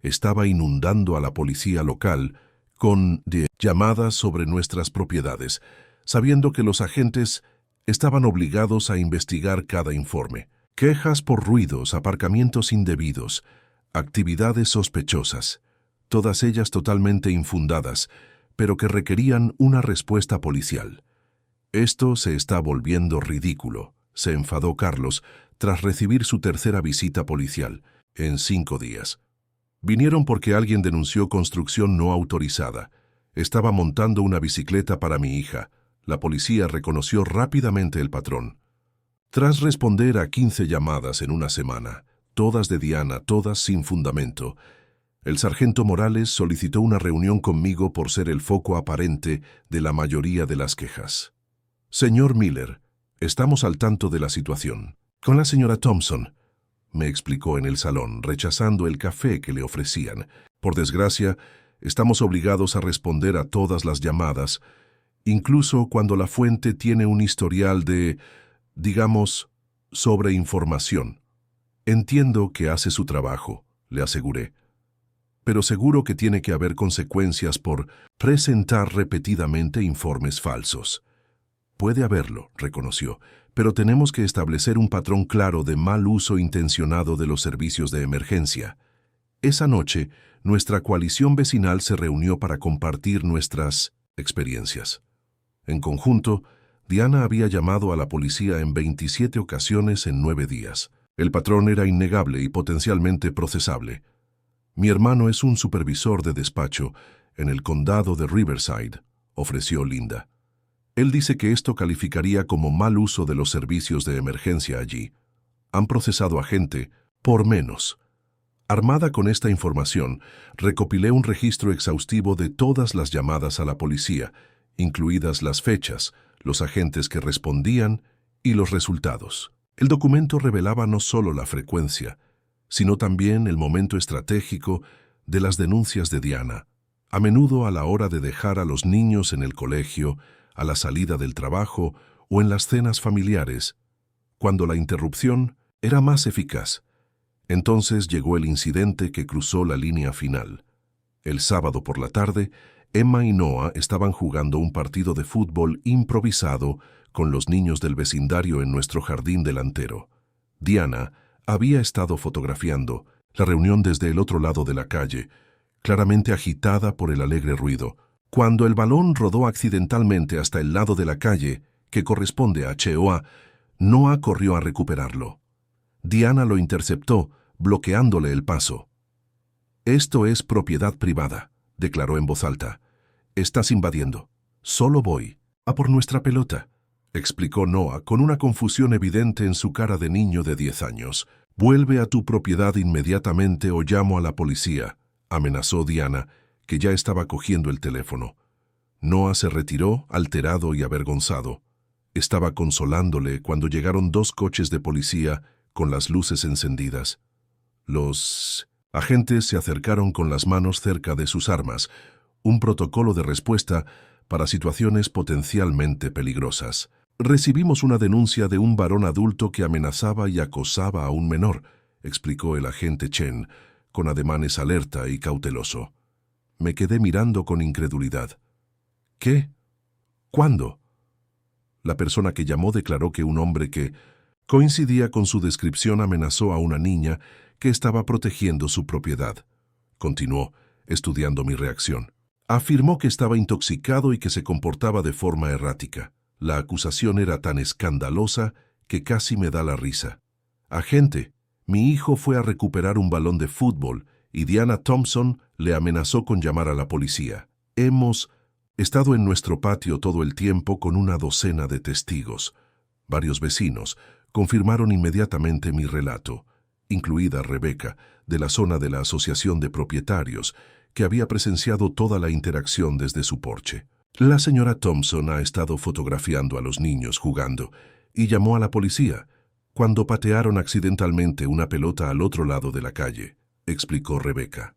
Estaba inundando a la policía local con llamadas sobre nuestras propiedades, sabiendo que los agentes estaban obligados a investigar cada informe. Quejas por ruidos, aparcamientos indebidos, Actividades sospechosas, todas ellas totalmente infundadas, pero que requerían una respuesta policial. Esto se está volviendo ridículo, se enfadó Carlos tras recibir su tercera visita policial, en 5 días. Vinieron porque alguien denunció construcción no autorizada. Estaba montando una bicicleta para mi hija. La policía reconoció rápidamente el patrón. Tras responder a 15 llamadas en una semana, todas de Diana, todas sin fundamento, el sargento Morales solicitó una reunión conmigo por ser el foco aparente de la mayoría de las quejas. Señor Miller, estamos al tanto de la situación. Con la señora Thompson, me explicó en el salón, rechazando el café que le ofrecían. Por desgracia, estamos obligados a responder a todas las llamadas, incluso cuando la fuente tiene un historial de, digamos, sobreinformación. Entiendo que hace su trabajo, le aseguré, pero seguro que tiene que haber consecuencias por presentar repetidamente informes falsos. Puede haberlo, reconoció, pero tenemos que establecer un patrón claro de mal uso intencionado de los servicios de emergencia. Esa noche, nuestra coalición vecinal se reunió para compartir nuestras experiencias. En conjunto, Diana había llamado a la policía en 27 ocasiones en 9 días. El patrón era innegable y potencialmente procesable. Mi hermano es un supervisor de despacho en el condado de Riverside, ofreció Linda. Él dice que esto calificaría como mal uso de los servicios de emergencia allí. Han procesado a gente por menos. Armada con esta información, recopilé un registro exhaustivo de todas las llamadas a la policía, incluidas las fechas, los agentes que respondían y los resultados. El documento revelaba no solo la frecuencia, sino también el momento estratégico de las denuncias de Diana, a menudo a la hora de dejar a los niños en el colegio, a la salida del trabajo o en las cenas familiares, cuando la interrupción era más eficaz. Entonces llegó el incidente que cruzó la línea final. El sábado por la tarde, Emma y Noah estaban jugando un partido de fútbol improvisado con los niños del vecindario en nuestro jardín delantero. Diana había estado fotografiando la reunión desde el otro lado de la calle, claramente agitada por el alegre ruido. Cuando el balón rodó accidentalmente hasta el lado de la calle, que corresponde a Cheoa, Noah corrió a recuperarlo. Diana lo interceptó, bloqueándole el paso. «Esto es propiedad privada», declaró en voz alta. «Estás invadiendo. Solo voy a por nuestra pelota», explicó Noah con una confusión evidente en su cara de niño de 10 años. «Vuelve a tu propiedad inmediatamente o llamo a la policía», amenazó Diana, que ya estaba cogiendo el teléfono. Noah se retiró, alterado y avergonzado. Estaba consolándole cuando llegaron 2 coches de policía con las luces encendidas. Los agentes se acercaron con las manos cerca de sus armas, un protocolo de respuesta para situaciones potencialmente peligrosas. «Recibimos una denuncia de un varón adulto que amenazaba y acosaba a un menor», explicó el agente Chen, con ademanes alerta y cauteloso. Me quedé mirando con incredulidad. «¿Qué? ¿Cuándo?» La persona que llamó declaró que un hombre que coincidía con su descripción amenazó a una niña que estaba protegiendo su propiedad. Continuó, estudiando mi reacción. Afirmó que estaba intoxicado y que se comportaba de forma errática. La acusación era tan escandalosa que casi me da la risa. «Agente, mi hijo fue a recuperar un balón de fútbol y Diana Thompson le amenazó con llamar a la policía. Hemos estado en nuestro patio todo el tiempo con una docena de testigos. Varios vecinos confirmaron inmediatamente mi relato, incluida Rebecca, de la zona de la Asociación de Propietarios, que había presenciado toda la interacción desde su porche. La señora Thompson ha estado fotografiando a los niños jugando y llamó a la policía cuando patearon accidentalmente una pelota al otro lado de la calle», explicó Rebecca.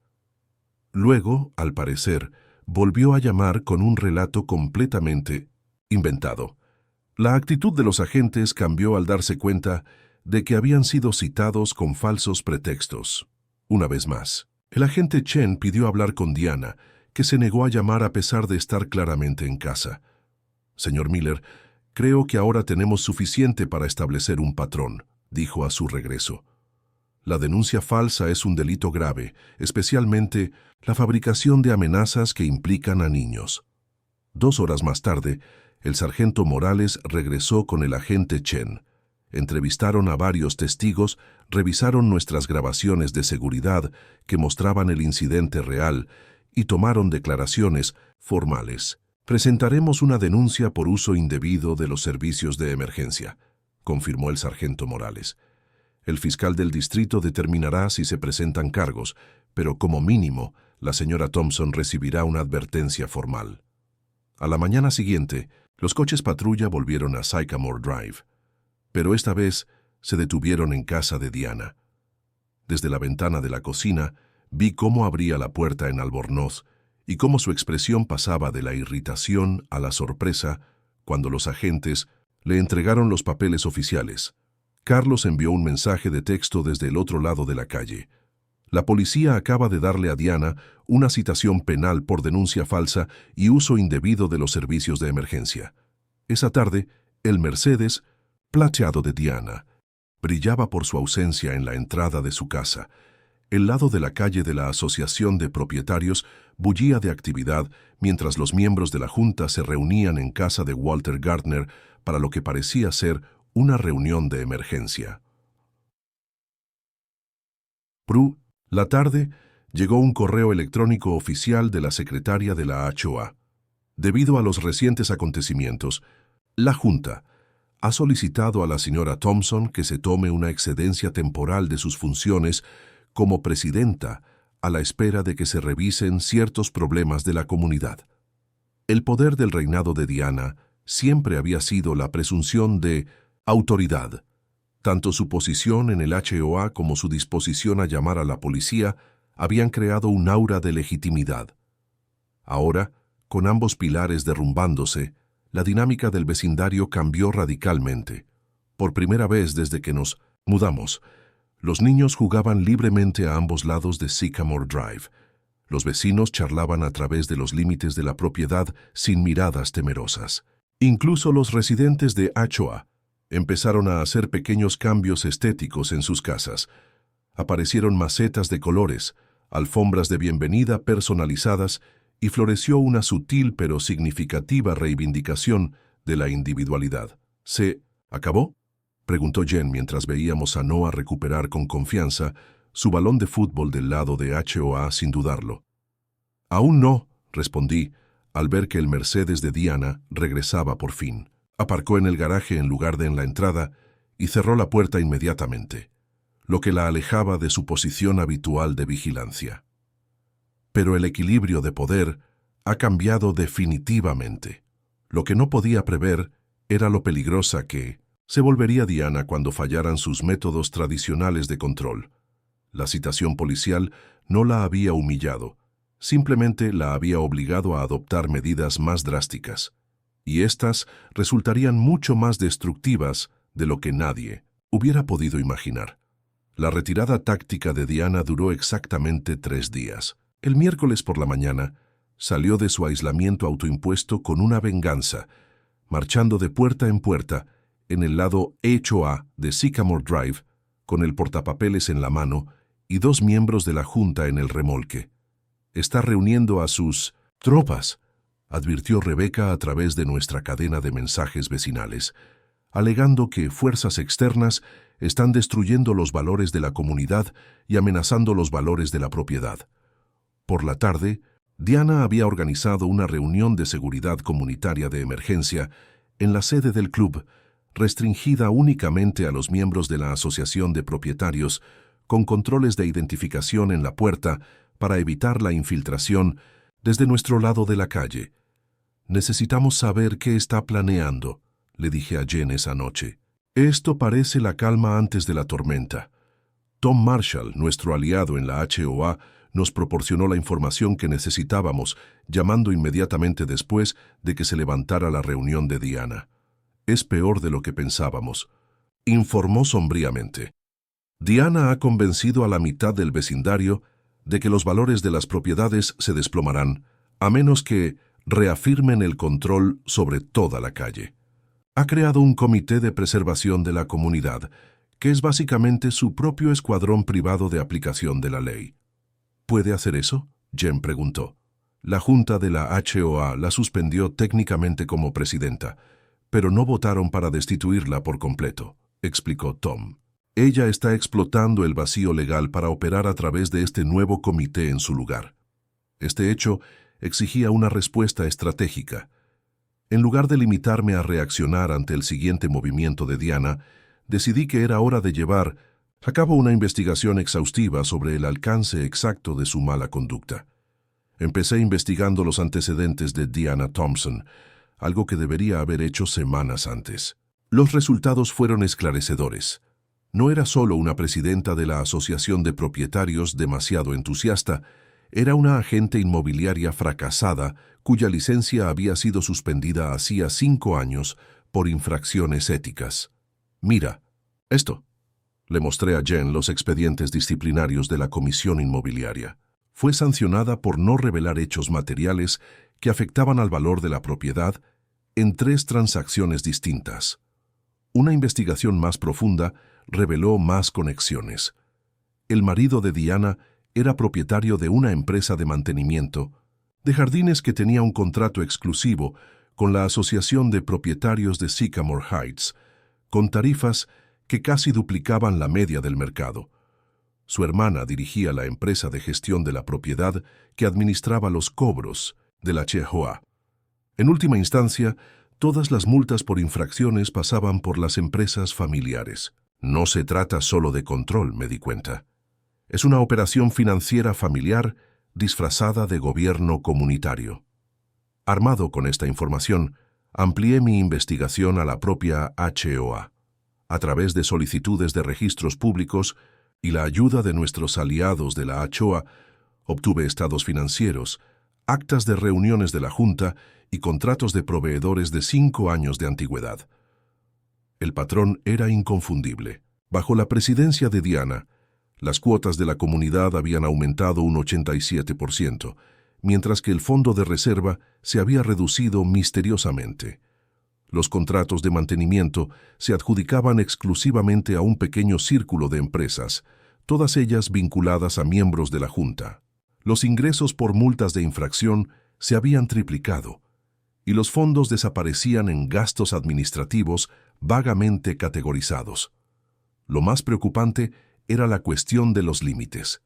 Luego, al parecer, volvió a llamar con un relato completamente inventado. La actitud de los agentes cambió al darse cuenta de que habían sido citados con falsos pretextos. Una vez más, el agente Chen pidió hablar con Diana, que se negó a llamar a pesar de estar claramente en casa. «Señor Miller, creo que ahora tenemos suficiente para establecer un patrón», dijo a su regreso. La denuncia falsa es un delito grave, especialmente la fabricación de amenazas que implican a niños. 2 horas más tarde, el sargento Morales regresó con el agente Chen. Entrevistaron a varios testigos, revisaron nuestras grabaciones de seguridad que mostraban el incidente real y tomaron declaraciones formales. Presentaremos una denuncia por uso indebido de los servicios de emergencia, confirmó el sargento Morales. El fiscal del distrito determinará si se presentan cargos, pero como mínimo, la señora Thompson recibirá una advertencia formal. A la mañana siguiente, los coches patrulla volvieron a Sycamore Drive, pero esta vez se detuvieron en casa de Diana. Desde la ventana de la cocina, vi cómo abría la puerta en albornoz y cómo su expresión pasaba de la irritación a la sorpresa cuando los agentes le entregaron los papeles oficiales. Carlos envió un mensaje de texto desde el otro lado de la calle. La policía acaba de darle a Diana una citación penal por denuncia falsa y uso indebido de los servicios de emergencia. Esa tarde, el Mercedes, plateado de Diana, brillaba por su ausencia en la entrada de su casa. El lado de la calle de la Asociación de Propietarios bullía de actividad mientras los miembros de la Junta se reunían en casa de Walter Gardner para lo que parecía ser una reunión de emergencia. La tarde, llegó un correo electrónico oficial de la secretaria de la HOA. Debido a los recientes acontecimientos, la Junta ha solicitado a la señora Thompson que se tome una excedencia temporal de sus funciones como presidenta a la espera de que se revisen ciertos problemas de la comunidad. El poder del reinado de Diana siempre había sido la presunción de autoridad. Tanto su posición en el HOA como su disposición a llamar a la policía habían creado un aura de legitimidad. Ahora, con ambos pilares derrumbándose, la dinámica del vecindario cambió radicalmente. Por primera vez desde que nos mudamos, los niños jugaban libremente a ambos lados de Sycamore Drive. Los vecinos charlaban a través de los límites de la propiedad sin miradas temerosas. Incluso los residentes de HOA empezaron a hacer pequeños cambios estéticos en sus casas. Aparecieron macetas de colores, alfombras de bienvenida personalizadas y floreció una sutil pero significativa reivindicación de la individualidad. ¿Se acabó?, preguntó Jen mientras veíamos a Noah recuperar con confianza su balón de fútbol del lado de HOA sin dudarlo. Aún no, respondí, al ver que el Mercedes de Diana regresaba por fin. Aparcó en el garaje en lugar de en la entrada y cerró la puerta inmediatamente, lo que la alejaba de su posición habitual de vigilancia. Pero el equilibrio de poder ha cambiado definitivamente. Lo que no podía prever era lo peligrosa que se volvería Diana cuando fallaran sus métodos tradicionales de control. La citación policial no la había humillado, simplemente la había obligado a adoptar medidas más drásticas. Y éstas resultarían mucho más destructivas de lo que nadie hubiera podido imaginar. La retirada táctica de Diana duró exactamente 3 días. El miércoles por la mañana, salió de su aislamiento autoimpuesto con una venganza, marchando de puerta en puerta en el lado HOA de Sycamore Drive, con el portapapeles en la mano y 2 miembros de la Junta en el remolque. Está reuniendo a sus tropas, advirtió Rebecca a través de nuestra cadena de mensajes vecinales, alegando que fuerzas externas están destruyendo los valores de la comunidad y amenazando los valores de la propiedad. Por la tarde, Diana había organizado una reunión de seguridad comunitaria de emergencia en la sede del club, restringida únicamente a los miembros de la Asociación de Propietarios, con controles de identificación en la puerta para evitar la infiltración desde nuestro lado de la calle. «Necesitamos saber qué está planeando», le dije a Jen esa noche. «Esto parece la calma antes de la tormenta. Tom Marshall, nuestro aliado en la HOA, nos proporcionó la información que necesitábamos, llamando inmediatamente después de que se levantara la reunión de Diana. Es peor de lo que pensábamos», informó sombríamente. «Diana ha convencido a la mitad del vecindario de que los valores de las propiedades se desplomarán, a menos que reafirmen el control sobre toda la calle. Ha creado un comité de preservación de la comunidad que es básicamente su propio escuadrón privado de aplicación de la ley. ¿Puede hacer eso?, Jen preguntó. La Junta de la HOA la suspendió técnicamente como presidenta, pero no votaron para destituirla por completo, explicó Tom. Ella está explotando el vacío legal para operar a través de este nuevo comité en su lugar. Este hecho exigía una respuesta estratégica. En lugar de limitarme a reaccionar ante el siguiente movimiento de Diana, decidí que era hora de llevar a cabo una investigación exhaustiva sobre el alcance exacto de su mala conducta. Empecé investigando los antecedentes de Diana Thompson, algo que debería haber hecho semanas antes. Los resultados fueron esclarecedores. No era solo una presidenta de la Asociación de Propietarios demasiado entusiasta, era una agente inmobiliaria fracasada cuya licencia había sido suspendida hacía 5 años por infracciones éticas. «Mira, esto». Le mostré a Jen los expedientes disciplinarios de la Comisión Inmobiliaria. Fue sancionada por no revelar hechos materiales que afectaban al valor de la propiedad en 3 transacciones distintas. Una investigación más profunda reveló más conexiones. El marido de Diana era propietario de una empresa de mantenimiento de jardines que tenía un contrato exclusivo con la Asociación de Propietarios de Sycamore Heights, con tarifas que casi duplicaban la media del mercado. Su hermana dirigía la empresa de gestión de la propiedad que administraba los cobros de la HOA. En última instancia, todas las multas por infracciones pasaban por las empresas familiares. No se trata solo de control, me di cuenta. Es una operación financiera familiar disfrazada de gobierno comunitario. Armado con esta información, amplié mi investigación a la propia HOA. A través de solicitudes de registros públicos y la ayuda de nuestros aliados de la HOA, obtuve estados financieros, actas de reuniones de la Junta y contratos de proveedores de 5 años de antigüedad. El patrón era inconfundible. Bajo la presidencia de Diana, las cuotas de la comunidad habían aumentado un 87%, mientras que el fondo de reserva se había reducido misteriosamente. Los contratos de mantenimiento se adjudicaban exclusivamente a un pequeño círculo de empresas, todas ellas vinculadas a miembros de la Junta. Los ingresos por multas de infracción se habían triplicado, y los fondos desaparecían en gastos administrativos vagamente categorizados. Lo más preocupante era la cuestión de los límites.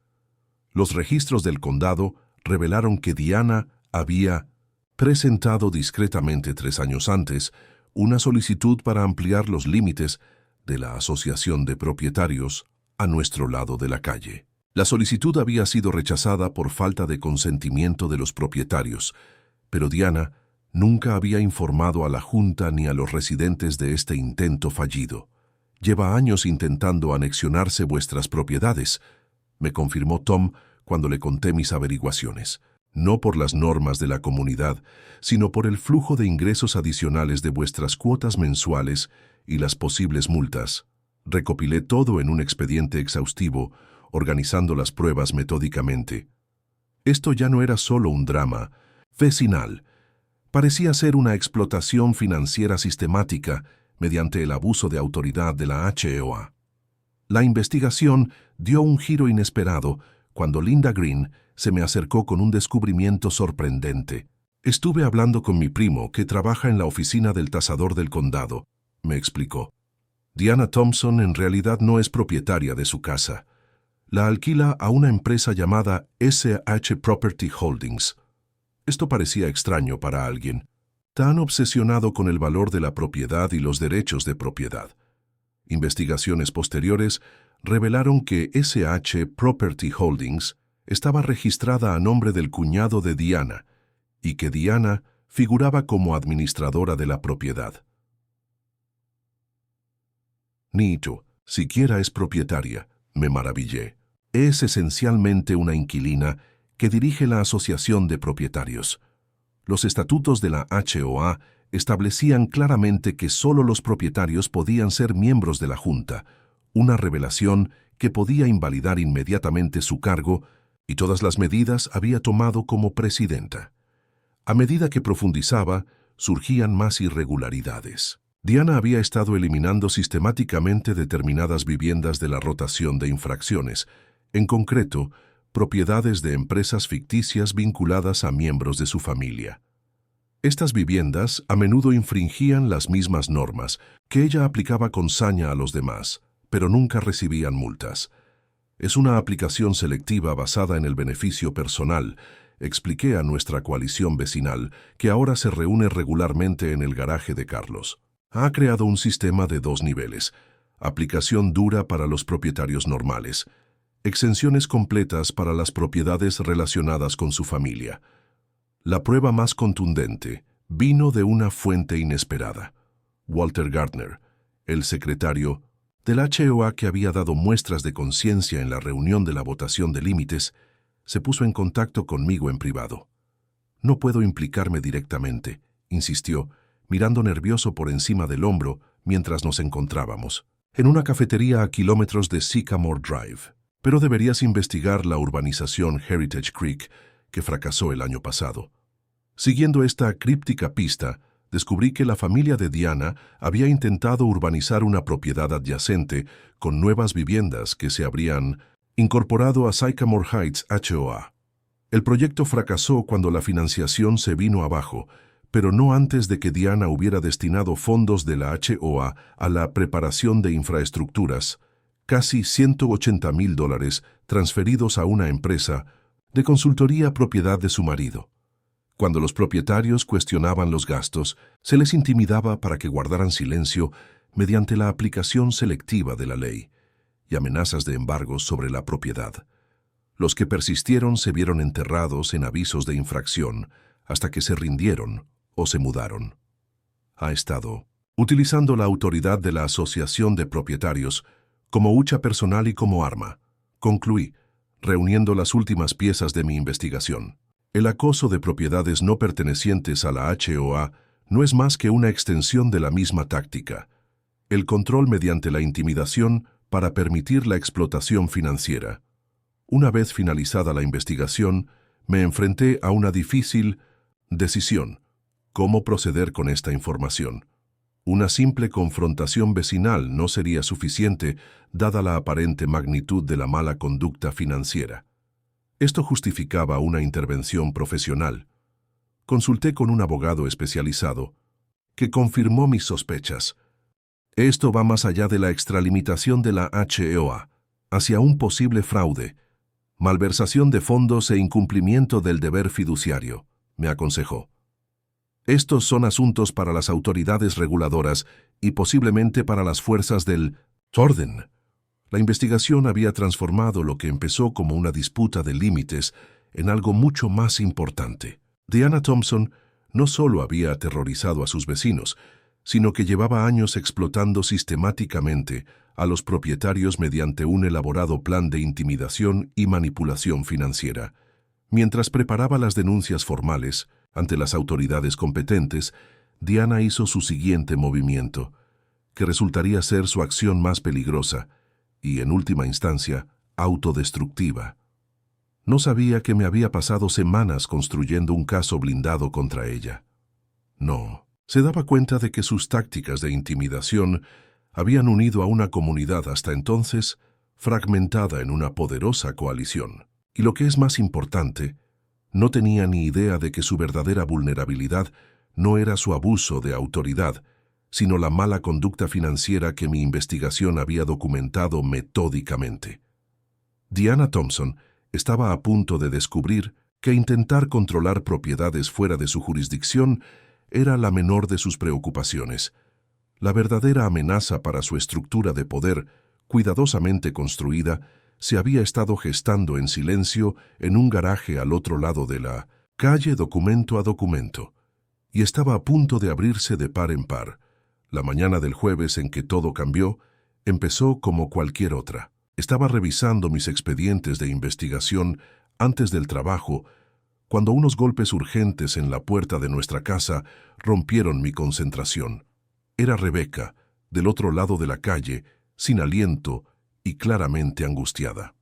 Los registros del condado revelaron que Diana había presentado discretamente 3 años antes una solicitud para ampliar los límites de la Asociación de Propietarios a nuestro lado de la calle. La solicitud había sido rechazada por falta de consentimiento de los propietarios, pero Diana nunca había informado a la Junta ni a los residentes de este intento fallido. «Lleva años intentando anexionarse vuestras propiedades», me confirmó Tom cuando le conté mis averiguaciones. No por las normas de la comunidad, sino por el flujo de ingresos adicionales de vuestras cuotas mensuales y las posibles multas. Recopilé todo en un expediente exhaustivo, organizando las pruebas metódicamente. Esto ya no era solo un drama vecinal. Parecía ser una explotación financiera sistemática mediante el abuso de autoridad de la HOA. La investigación dio un giro inesperado cuando Linda Green se me acercó con un descubrimiento sorprendente. «Estuve hablando con mi primo, que trabaja en la oficina del tasador del condado», me explicó. «Diana Thompson en realidad no es propietaria de su casa. La alquila a una empresa llamada SH Property Holdings». Esto parecía extraño para alguien tan obsesionado con el valor de la propiedad y los derechos de propiedad. Investigaciones posteriores revelaron que SH Property Holdings estaba registrada a nombre del cuñado de Diana y que Diana figuraba como administradora de la propiedad. «Nito, siquiera es propietaria», me maravillé. «Es esencialmente una inquilina que dirige la Asociación de Propietarios». Los estatutos de la HOA establecían claramente que solo los propietarios podían ser miembros de la Junta, una revelación que podía invalidar inmediatamente su cargo y todas las medidas había tomado como presidenta. A medida que profundizaba, surgían más irregularidades. Diana había estado eliminando sistemáticamente determinadas viviendas de la rotación de infracciones, en concreto, propiedades de empresas ficticias vinculadas a miembros de su familia. Estas viviendas a menudo infringían las mismas normas que ella aplicaba con saña a los demás, pero nunca recibían multas. Es una aplicación selectiva basada en el beneficio personal, expliqué a nuestra coalición vecinal, que ahora se reúne regularmente en el garaje de Carlos. Ha creado un sistema de 2 niveles, aplicación dura para los propietarios normales, exenciones completas para las propiedades relacionadas con su familia. La prueba más contundente vino de una fuente inesperada. Walter Gardner, el secretario del HOA que había dado muestras de conciencia en la reunión de la votación de límites, se puso en contacto conmigo en privado. No puedo implicarme directamente, insistió, mirando nervioso por encima del hombro mientras nos encontrábamos, en una cafetería a kilómetros de Sycamore Drive. Pero deberías investigar la urbanización Heritage Creek, que fracasó el año pasado. Siguiendo esta críptica pista, descubrí que la familia de Diana había intentado urbanizar una propiedad adyacente con nuevas viviendas que se habrían incorporado a Sycamore Heights HOA. El proyecto fracasó cuando la financiación se vino abajo, pero no antes de que Diana hubiera destinado fondos de la HOA a la preparación de infraestructuras, casi $180,000 transferidos a una empresa de consultoría propiedad de su marido. Cuando los propietarios cuestionaban los gastos, se les intimidaba para que guardaran silencio mediante la aplicación selectiva de la ley y amenazas de embargos sobre la propiedad. Los que persistieron se vieron enterrados en avisos de infracción hasta que se rindieron o se mudaron. Ha estado utilizando la autoridad de la Asociación de Propietarios como hucha personal y como arma, concluí, reuniendo las últimas piezas de mi investigación. El acoso de propiedades no pertenecientes a la HOA no es más que una extensión de la misma táctica, el control mediante la intimidación para permitir la explotación financiera. Una vez finalizada la investigación, me enfrenté a una difícil decisión: ¿cómo proceder con esta información? Una simple confrontación vecinal no sería suficiente, dada la aparente magnitud de la mala conducta financiera. Esto justificaba una intervención profesional. Consulté con un abogado especializado, que confirmó mis sospechas. Esto va más allá de la extralimitación de la HOA, hacia un posible fraude, malversación de fondos e incumplimiento del deber fiduciario, me aconsejó. Estos son asuntos para las autoridades reguladoras y posiblemente para las fuerzas del orden. La investigación había transformado lo que empezó como una disputa de límites en algo mucho más importante. Diana Thompson no solo había aterrorizado a sus vecinos, sino que llevaba años explotando sistemáticamente a los propietarios mediante un elaborado plan de intimidación y manipulación financiera. Mientras preparaba las denuncias formales ante las autoridades competentes, Diana hizo su siguiente movimiento, que resultaría ser su acción más peligrosa y, en última instancia, autodestructiva. No sabía que me había pasado semanas construyendo un caso blindado contra ella. No, se daba cuenta de que sus tácticas de intimidación habían unido a una comunidad hasta entonces fragmentada en una poderosa coalición. Y lo que es más importante, no tenía ni idea de que su verdadera vulnerabilidad no era su abuso de autoridad, sino la mala conducta financiera que mi investigación había documentado metódicamente. Diana Thompson estaba a punto de descubrir que intentar controlar propiedades fuera de su jurisdicción era la menor de sus preocupaciones. La verdadera amenaza para su estructura de poder, cuidadosamente construida, se había estado gestando en silencio en un garaje al otro lado de la calle documento a documento, y estaba a punto de abrirse de par en par. La mañana del jueves en que todo cambió, empezó como cualquier otra. Estaba revisando mis expedientes de investigación antes del trabajo, cuando unos golpes urgentes en la puerta de nuestra casa rompieron mi concentración. Era Rebecca, del otro lado de la calle, sin aliento y claramente angustiada.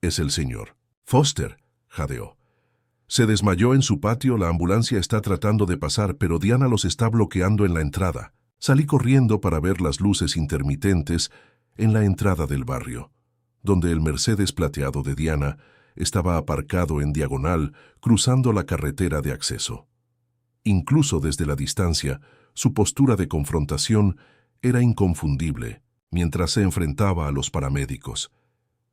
«Es el señor Foster», jadeó. «Se desmayó en su patio, la ambulancia está tratando de pasar, pero Diana los está bloqueando en la entrada». Salí corriendo para ver las luces intermitentes en la entrada del barrio, donde el Mercedes plateado de Diana estaba aparcado en diagonal cruzando la carretera de acceso. Incluso desde la distancia, su postura de confrontación era inconfundible mientras se enfrentaba a los paramédicos.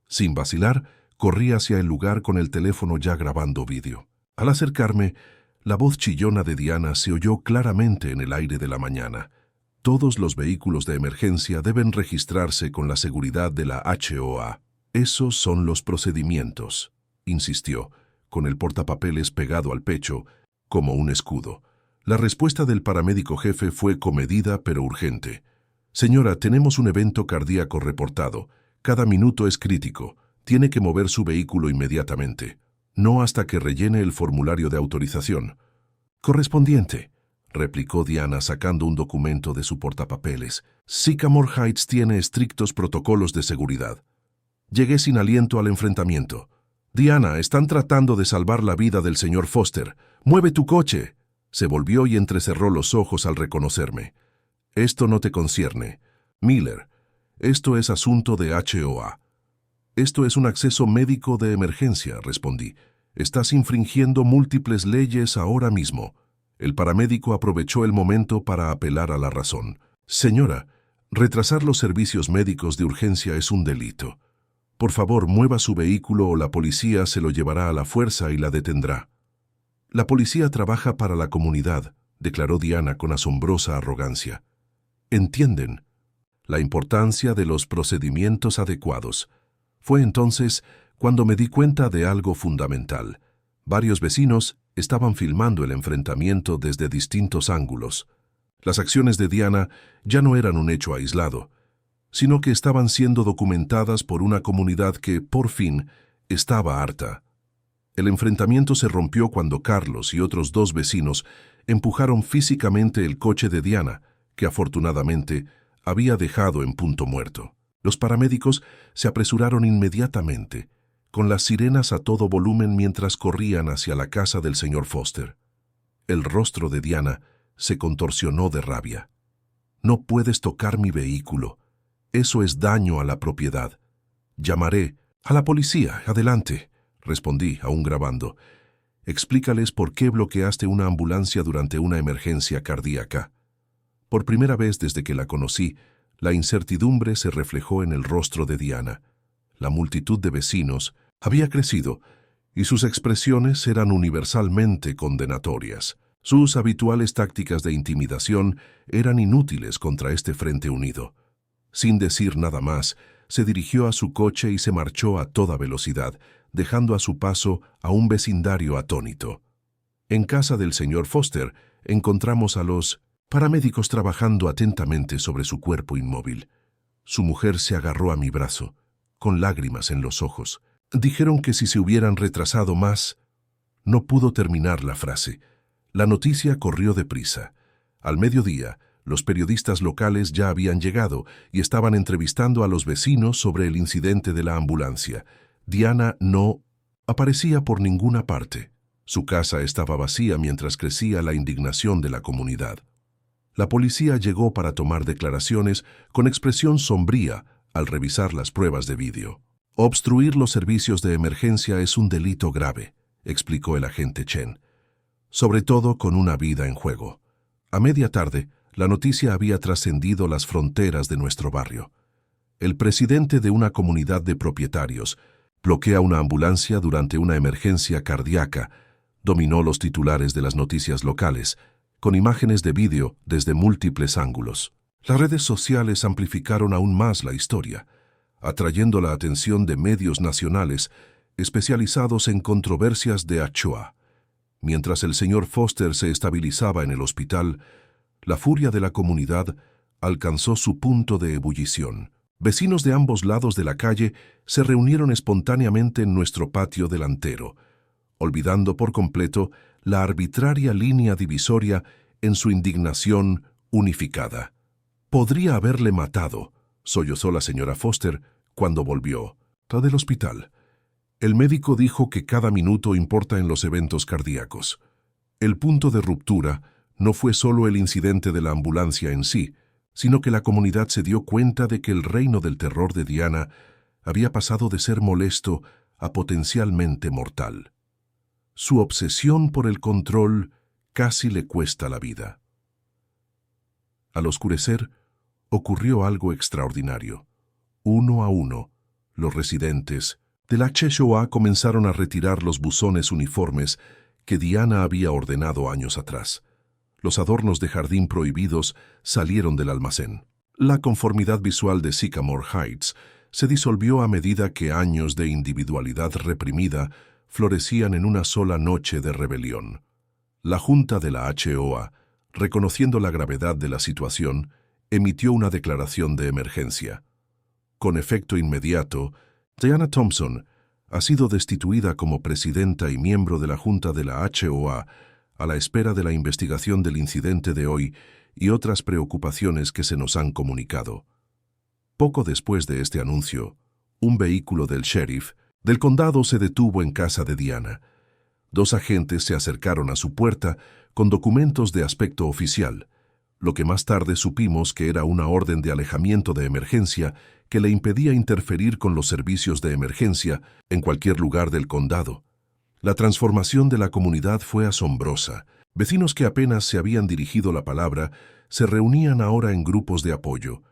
Sin vacilar, corrí hacia el lugar con el teléfono ya grabando vídeo. Al acercarme, la voz chillona de Diana se oyó claramente en el aire de la mañana. Todos los vehículos de emergencia deben registrarse con la seguridad de la HOA. Esos son los procedimientos, insistió, con el portapapeles pegado al pecho, como un escudo. La respuesta del paramédico jefe fue comedida pero urgente. Señora, tenemos un evento cardíaco reportado. Cada minuto es crítico. Tiene que mover su vehículo inmediatamente. No hasta que rellene el formulario de autorización. Correspondiente, replicó Diana sacando un documento de su portapapeles. Sycamore Heights tiene estrictos protocolos de seguridad. Llegué sin aliento al enfrentamiento. Diana, están tratando de salvar la vida del señor Foster. ¡Mueve tu coche! Se volvió y entrecerró los ojos al reconocerme. Esto no te concierne. Miller, esto es asunto de HOA. Esto es un acceso médico de emergencia, respondí. Estás infringiendo múltiples leyes ahora mismo. El paramédico aprovechó el momento para apelar a la razón. Señora, retrasar los servicios médicos de urgencia es un delito. Por favor, mueva su vehículo o la policía se lo llevará a la fuerza y la detendrá. La policía trabaja para la comunidad, declaró Diana con asombrosa arrogancia. Entienden la importancia de los procedimientos adecuados. Fue entonces cuando me di cuenta de algo fundamental. Varios vecinos estaban filmando el enfrentamiento desde distintos ángulos. Las acciones de Diana ya no eran un hecho aislado, sino que estaban siendo documentadas por una comunidad que, por fin, estaba harta. El enfrentamiento se rompió cuando Carlos y otros 2 vecinos empujaron físicamente el coche de Diana, que afortunadamente había dejado en punto muerto. Los paramédicos se apresuraron inmediatamente, con las sirenas a todo volumen mientras corrían hacia la casa del señor Foster. El rostro de Diana se contorsionó de rabia. «No puedes tocar mi vehículo. Eso es daño a la propiedad. Llamaré a la policía. Adelante», respondí, aún grabando. «Explícales por qué bloqueaste una ambulancia durante una emergencia cardíaca». Por primera vez desde que la conocí, la incertidumbre se reflejó en el rostro de Diana. La multitud de vecinos había crecido y sus expresiones eran universalmente condenatorias. Sus habituales tácticas de intimidación eran inútiles contra este frente unido. Sin decir nada más, se dirigió a su coche y se marchó a toda velocidad, dejando a su paso a un vecindario atónito. En casa del señor Foster encontramos a los paramédicos trabajando atentamente sobre su cuerpo inmóvil. Su mujer se agarró a mi brazo, con lágrimas en los ojos. Dijeron que si se hubieran retrasado más... No pudo terminar la frase. La noticia corrió deprisa. Al mediodía, los periodistas locales ya habían llegado y estaban entrevistando a los vecinos sobre el incidente de la ambulancia. Diana no aparecía por ninguna parte. Su casa estaba vacía mientras crecía la indignación de la comunidad. La policía llegó para tomar declaraciones con expresión sombría al revisar las pruebas de vídeo. «Obstruir los servicios de emergencia es un delito grave», explicó el agente Chen, «sobre todo con una vida en juego». A media tarde, la noticia había trascendido las fronteras de nuestro barrio. El presidente de una comunidad de propietarios bloquea una ambulancia durante una emergencia cardíaca, dominó los titulares de las noticias locales, con imágenes de vídeo desde múltiples ángulos. Las redes sociales amplificaron aún más la historia, atrayendo la atención de medios nacionales especializados en controversias de HOA. Mientras el señor Foster se estabilizaba en el hospital, la furia de la comunidad alcanzó su punto de ebullición. Vecinos de ambos lados de la calle se reunieron espontáneamente en nuestro patio delantero, olvidando por completo la arbitraria línea divisoria en su indignación unificada. «Podría haberle matado», sollozó la señora Foster cuando volvió del hospital. «El médico dijo que cada minuto importa en los eventos cardíacos. El punto de ruptura No fue solo el incidente de la ambulancia en sí, sino que la comunidad se dio cuenta de que el reino del terror de Diana había pasado de ser molesto a potencialmente mortal. Su obsesión por el control casi le cuesta la vida. Al oscurecer, ocurrió algo extraordinario. Uno a uno, los residentes de la HOA comenzaron a retirar los buzones uniformes que Diana había ordenado años atrás. Los adornos de jardín prohibidos salieron del almacén. La conformidad visual de Sycamore Heights se disolvió a medida que años de individualidad reprimida florecían en una sola noche de rebelión. La Junta de la HOA, reconociendo la gravedad de la situación, emitió una declaración de emergencia. Con efecto inmediato, Diana Thompson ha sido destituida como presidenta y miembro de la Junta de la HOA a la espera de la investigación del incidente de hoy y otras preocupaciones que se nos han comunicado. Poco después de este anuncio, un vehículo del sheriff del condado se detuvo en casa de Diana. 2 agentes se acercaron a su puerta con documentos de aspecto oficial, lo que más tarde supimos que era una orden de alejamiento de emergencia que le impedía interferir con los servicios de emergencia en cualquier lugar del condado. La transformación de la comunidad fue asombrosa. Vecinos que apenas se habían dirigido la palabra se reunían ahora en grupos de apoyo.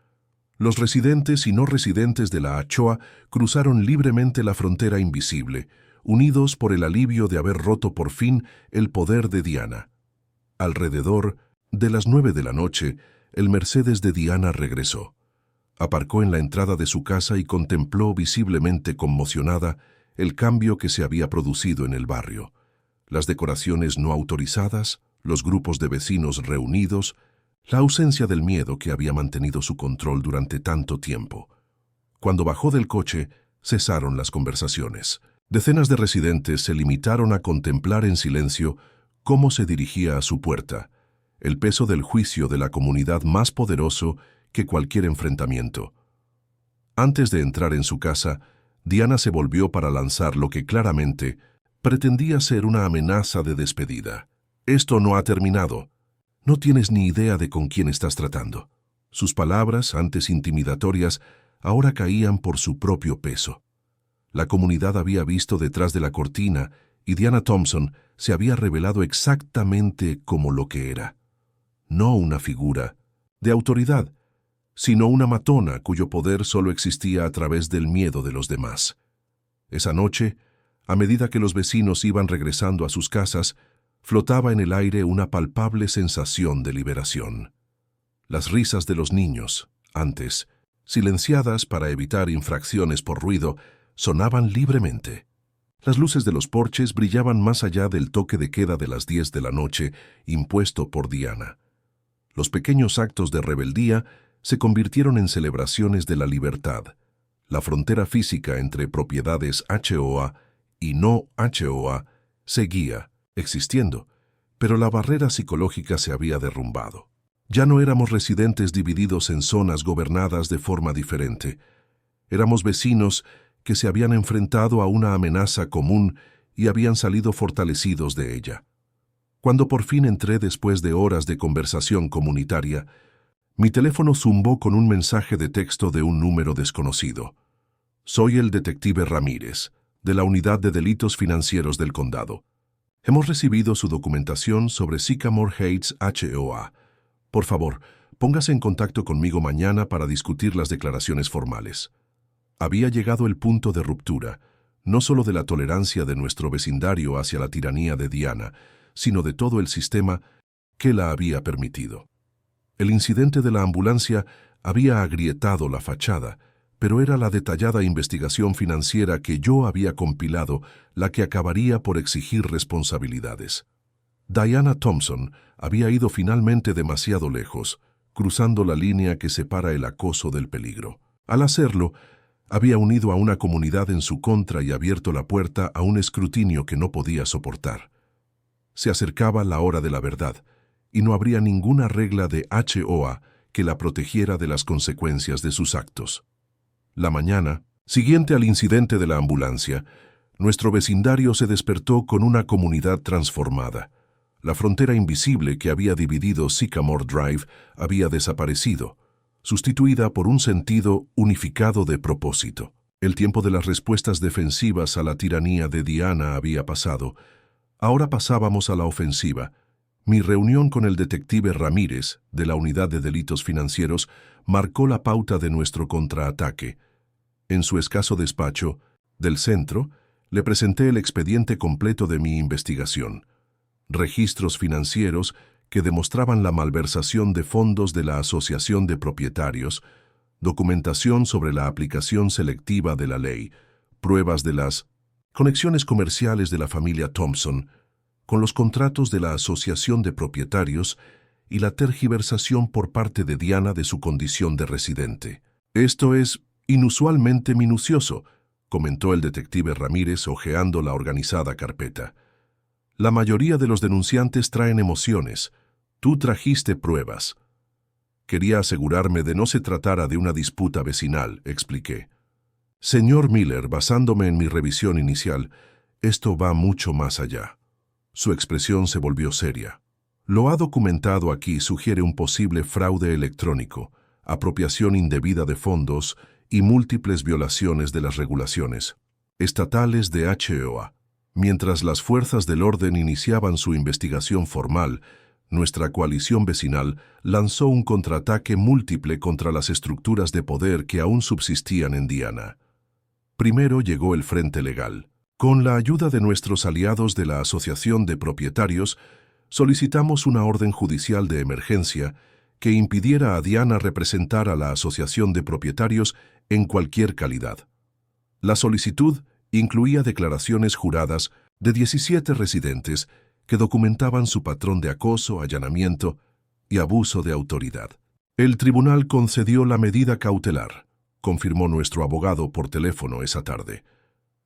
Los residentes y no residentes de la HOA cruzaron libremente la frontera invisible, unidos por el alivio de haber roto por fin el poder de Diana. Alrededor de las 9 de la noche, el Mercedes de Diana regresó. Aparcó en la entrada de su casa y contempló visiblemente conmocionada el cambio que se había producido en el barrio. Las decoraciones no autorizadas, los grupos de vecinos reunidos, la ausencia del miedo que había mantenido su control durante tanto tiempo. Cuando bajó del coche, cesaron las conversaciones. Decenas de residentes se limitaron a contemplar en silencio cómo se dirigía a su puerta, el peso del juicio de la comunidad más poderoso que cualquier enfrentamiento. Antes de entrar en su casa, Diana se volvió para lanzar lo que claramente pretendía ser una amenaza de despedida. «Esto no ha terminado. No tienes ni idea de con quién estás tratando». Sus palabras, antes intimidatorias, ahora caían por su propio peso. La comunidad había visto detrás de la cortina y Diana Thompson se había revelado exactamente como lo que era. No una figura de autoridad, sino una matona cuyo poder solo existía a través del miedo de los demás. Esa noche, a medida que los vecinos iban regresando a sus casas, flotaba en el aire una palpable sensación de liberación. Las risas de los niños, antes silenciadas para evitar infracciones por ruido, sonaban libremente. Las luces de los porches brillaban más allá del toque de queda de las 10 de la noche impuesto por Diana. Los pequeños actos de rebeldía se convirtieron en celebraciones de la libertad. La frontera física entre propiedades HOA y no HOA seguía existiendo, pero la barrera psicológica se había derrumbado. Ya no éramos residentes divididos en zonas gobernadas de forma diferente. Éramos vecinos que se habían enfrentado a una amenaza común y habían salido fortalecidos de ella. Cuando por fin entré después de horas de conversación comunitaria, mi teléfono zumbó con un mensaje de texto de un número desconocido. «Soy el detective Ramírez, de la Unidad de Delitos Financieros del Condado. Hemos recibido su documentación sobre Sycamore Heights HOA. Por favor, póngase en contacto conmigo mañana para discutir las declaraciones formales». Había llegado el punto de ruptura, no solo de la tolerancia de nuestro vecindario hacia la tiranía de Diana, sino de todo el sistema que la había permitido. El incidente de la ambulancia había agrietado la fachada, pero era la detallada investigación financiera que yo había compilado la que acabaría por exigir responsabilidades. Diana Thompson había ido finalmente demasiado lejos, cruzando la línea que separa el acoso del peligro. Al hacerlo, había unido a una comunidad en su contra y abierto la puerta a un escrutinio que no podía soportar. Se acercaba la hora de la verdad, y no habría ninguna regla de HOA que la protegiera de las consecuencias de sus actos. La mañana siguiente al incidente de la ambulancia, nuestro vecindario se despertó con una comunidad transformada. La frontera invisible que había dividido Sycamore Drive había desaparecido, sustituida por un sentido unificado de propósito. El tiempo de las respuestas defensivas a la tiranía de Diana había pasado. Ahora pasábamos a la ofensiva. Mi reunión con el detective Ramírez, de la Unidad de Delitos Financieros, marcó la pauta de nuestro contraataque. En su escaso despacho, del centro, le presenté el expediente completo de mi investigación. Registros financieros que demostraban la malversación de fondos de la Asociación de Propietarios, documentación sobre la aplicación selectiva de la ley, pruebas de las conexiones comerciales de la familia Thompson con los contratos de la Asociación de Propietarios y la tergiversación por parte de Diana de su condición de residente. Esto es inusualmente minucioso, comentó el detective Ramírez hojeando la organizada carpeta. La mayoría de los denunciantes traen emociones. Tú trajiste pruebas. Quería asegurarme de no se tratara de una disputa vecinal, expliqué. Señor Miller, basándome en mi revisión inicial, esto va mucho más allá. Su expresión se volvió seria. Lo ha documentado aquí sugiere un posible fraude electrónico, apropiación indebida de fondos y múltiples violaciones de las regulaciones estatales de HOA. Mientras las fuerzas del orden iniciaban su investigación formal, nuestra coalición vecinal lanzó un contraataque múltiple contra las estructuras de poder que aún subsistían en Diana. Primero llegó el Frente Legal. Con la ayuda de nuestros aliados de la Asociación de Propietarios, solicitamos una orden judicial de emergencia que impidiera a Diana representar a la Asociación de Propietarios en cualquier calidad. La solicitud incluía declaraciones juradas de 17 residentes que documentaban su patrón de acoso, allanamiento y abuso de autoridad. El tribunal concedió la medida cautelar, confirmó nuestro abogado por teléfono esa tarde.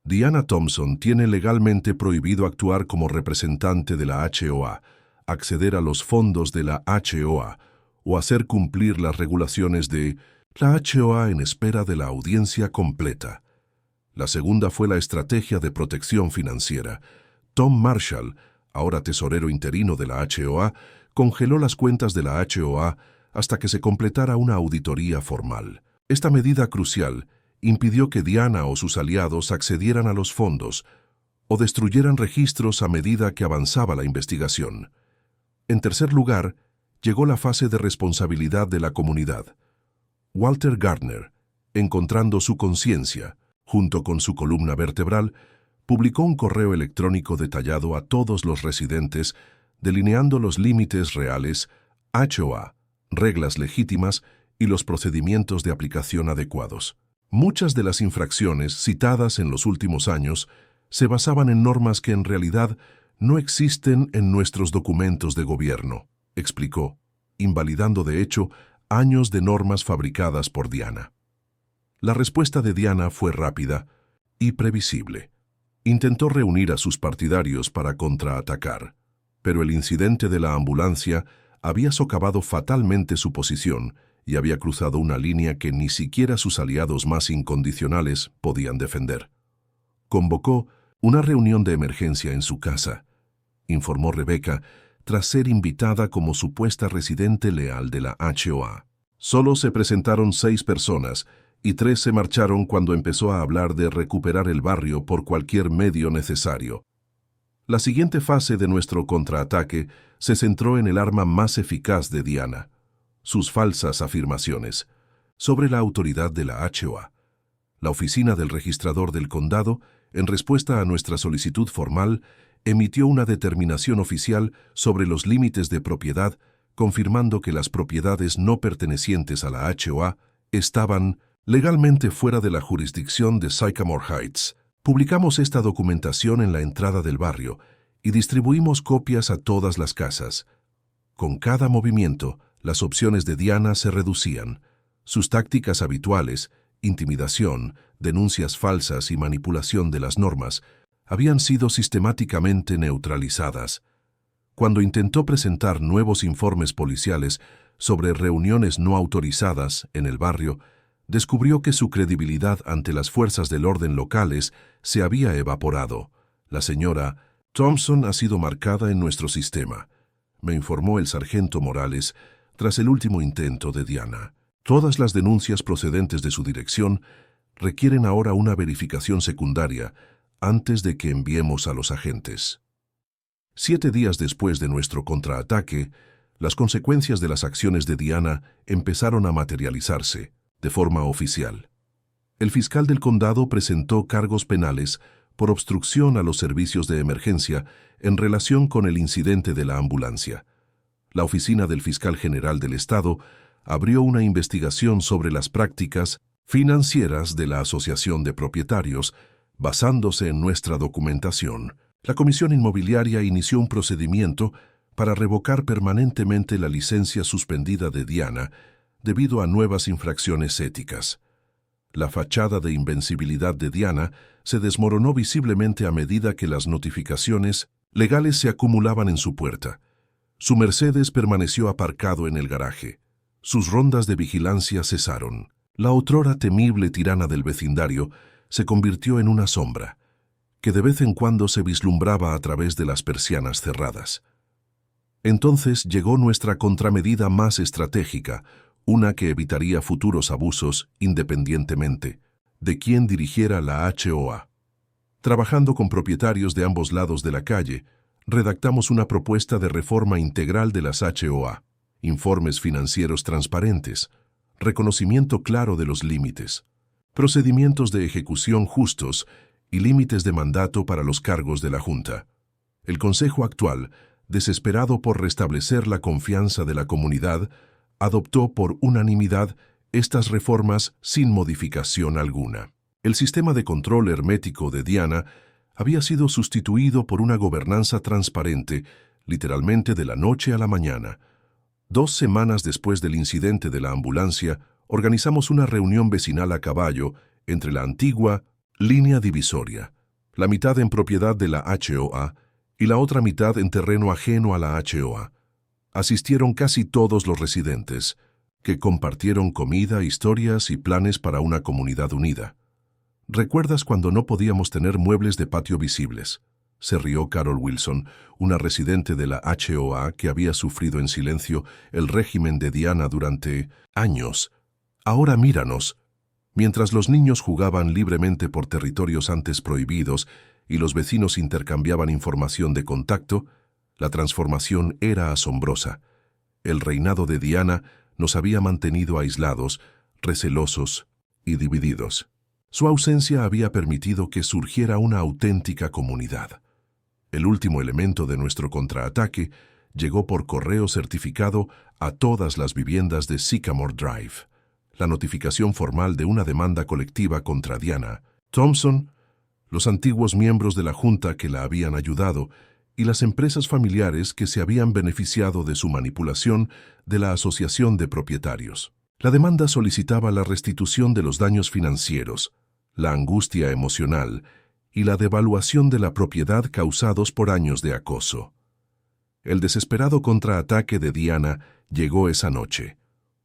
Diana Thompson tiene legalmente prohibido actuar como representante de la HOA, acceder a los fondos de la HOA o hacer cumplir las regulaciones de la HOA en espera de la audiencia completa. La segunda fue la estrategia de protección financiera. Tom Marshall, ahora tesorero interino de la HOA, congeló las cuentas de la HOA hasta que se completara una auditoría formal. Esta medida crucial impidió que Diana o sus aliados accedieran a los fondos o destruyeran registros a medida que avanzaba la investigación. En tercer lugar, llegó la fase de responsabilidad de la comunidad. Walter Gardner, encontrando su conciencia, junto con su columna vertebral, publicó un correo electrónico detallado a todos los residentes, delineando los límites reales, HOA, reglas legítimas y los procedimientos de aplicación adecuados. Muchas de las infracciones citadas en los últimos años se basaban en normas que en realidad no existen en nuestros documentos de gobierno, explicó, invalidando de hecho años de normas fabricadas por Diana. La respuesta de Diana fue rápida y previsible. Intentó reunir a sus partidarios para contraatacar, pero el incidente de la ambulancia había socavado fatalmente su posición y había cruzado una línea que ni siquiera sus aliados más incondicionales podían defender. Convocó una reunión de emergencia en su casa, informó Rebecca, tras ser invitada como supuesta residente leal de la HOA. Solo se presentaron 6 personas y 3 se marcharon cuando empezó a hablar de recuperar el barrio por cualquier medio necesario. La siguiente fase de nuestro contraataque se centró en el arma más eficaz de Diana, sus falsas afirmaciones sobre la autoridad de la HOA. La oficina del registrador del condado, en respuesta a nuestra solicitud formal, emitió una determinación oficial sobre los límites de propiedad, confirmando que las propiedades no pertenecientes a la HOA estaban legalmente fuera de la jurisdicción de Sycamore Heights. Publicamos esta documentación en la entrada del barrio y distribuimos copias a todas las casas. Con cada movimiento, las opciones de Diana se reducían. Sus tácticas habituales, intimidación, denuncias falsas y manipulación de las normas, habían sido sistemáticamente neutralizadas. Cuando intentó presentar nuevos informes policiales sobre reuniones no autorizadas en el barrio, descubrió que su credibilidad ante las fuerzas del orden locales se había evaporado. La señora Thompson ha sido marcada en nuestro sistema, me informó el sargento Morales tras el último intento de Diana. Todas las denuncias procedentes de su dirección requieren ahora una verificación secundaria antes de que enviemos a los agentes. 7 días después de nuestro contraataque, las consecuencias de las acciones de Diana empezaron a materializarse de forma oficial. El fiscal del condado presentó cargos penales por obstrucción a los servicios de emergencia en relación con el incidente de la ambulancia. La oficina del fiscal general del estado abrió una investigación sobre las prácticas financieras de la Asociación de Propietarios, basándose en nuestra documentación. La Comisión Inmobiliaria inició un procedimiento para revocar permanentemente la licencia suspendida de Diana debido a nuevas infracciones éticas. La fachada de invencibilidad de Diana se desmoronó visiblemente a medida que las notificaciones legales se acumulaban en su puerta. Su Mercedes permaneció aparcado en el garaje. Sus rondas de vigilancia cesaron. La otrora temible tirana del vecindario se convirtió en una sombra, que de vez en cuando se vislumbraba a través de las persianas cerradas. Entonces llegó nuestra contramedida más estratégica, una que evitaría futuros abusos independientemente de quién dirigiera la HOA. Trabajando con propietarios de ambos lados de la calle, redactamos una propuesta de reforma integral de las HOA, informes financieros transparentes, reconocimiento claro de los límites, procedimientos de ejecución justos y límites de mandato para los cargos de la Junta. El Consejo actual, desesperado por restablecer la confianza de la comunidad, adoptó por unanimidad estas reformas sin modificación alguna. El sistema de control hermético de Diana había sido sustituido por una gobernanza transparente, literalmente de la noche a la mañana. 2 semanas después del incidente de la ambulancia, organizamos una reunión vecinal a caballo entre la antigua línea divisoria, la mitad en propiedad de la HOA y la otra mitad en terreno ajeno a la HOA. Asistieron casi todos los residentes, que compartieron comida, historias y planes para una comunidad unida. ¿Recuerdas cuando no podíamos tener muebles de patio visibles?, se rió Carol Wilson, una residente de la HOA que había sufrido en silencio el régimen de Diana durante años. Ahora míranos. Mientras los niños jugaban libremente por territorios antes prohibidos y los vecinos intercambiaban información de contacto, la transformación era asombrosa. El reinado de Diana nos había mantenido aislados, recelosos y divididos. Su ausencia había permitido que surgiera una auténtica comunidad. El último elemento de nuestro contraataque llegó por correo certificado a todas las viviendas de Sycamore Drive. La notificación formal de una demanda colectiva contra Diana, Thompson, los antiguos miembros de la Junta que la habían ayudado y las empresas familiares que se habían beneficiado de su manipulación de la Asociación de Propietarios. La demanda solicitaba la restitución de los daños financieros, la angustia emocional y la devaluación de la propiedad causados por años de acoso. El desesperado contraataque de Diana llegó esa noche,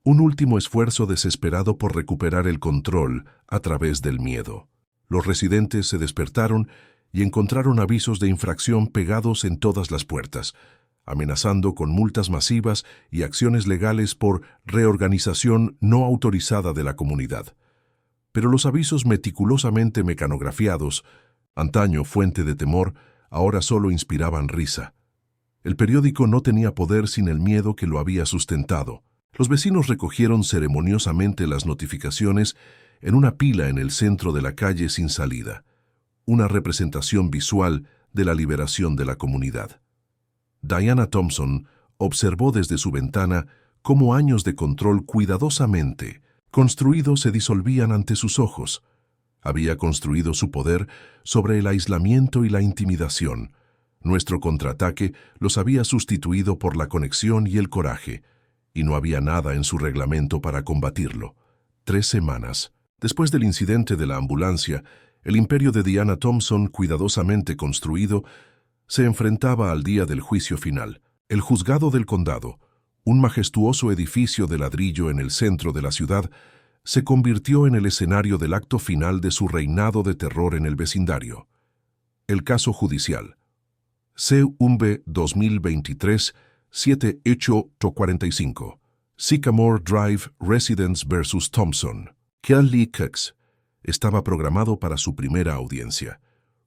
un último esfuerzo desesperado por recuperar el control a través del miedo. Los residentes se despertaron y encontraron avisos de infracción pegados en todas las puertas, amenazando con multas masivas y acciones legales por reorganización no autorizada de la comunidad. Pero los avisos meticulosamente mecanografiados, antaño fuente de temor, ahora solo inspiraban risa. El periódico no tenía poder sin el miedo que lo había sustentado. Los vecinos recogieron ceremoniosamente las notificaciones en una pila en el centro de la calle sin salida, una representación visual de la liberación de la comunidad. Diana Thompson observó desde su ventana cómo años de control cuidadosamente construidos se disolvían ante sus ojos. Había construido su poder sobre el aislamiento y la intimidación. Nuestro contraataque los había sustituido por la conexión y el coraje, y no había nada en su reglamento para combatirlo. 3 semanas después del incidente de la ambulancia, el imperio de Diana Thompson, cuidadosamente construido, se enfrentaba al día del juicio final. El juzgado del condado, un majestuoso edificio de ladrillo en el centro de la ciudad, se convirtió en el escenario del acto final de su reinado de terror en el vecindario. El caso judicial. C.V. 2023, 7-8-45. Sycamore Drive Residence vs. Thompson. Kelly Cox estaba programado para su primera audiencia,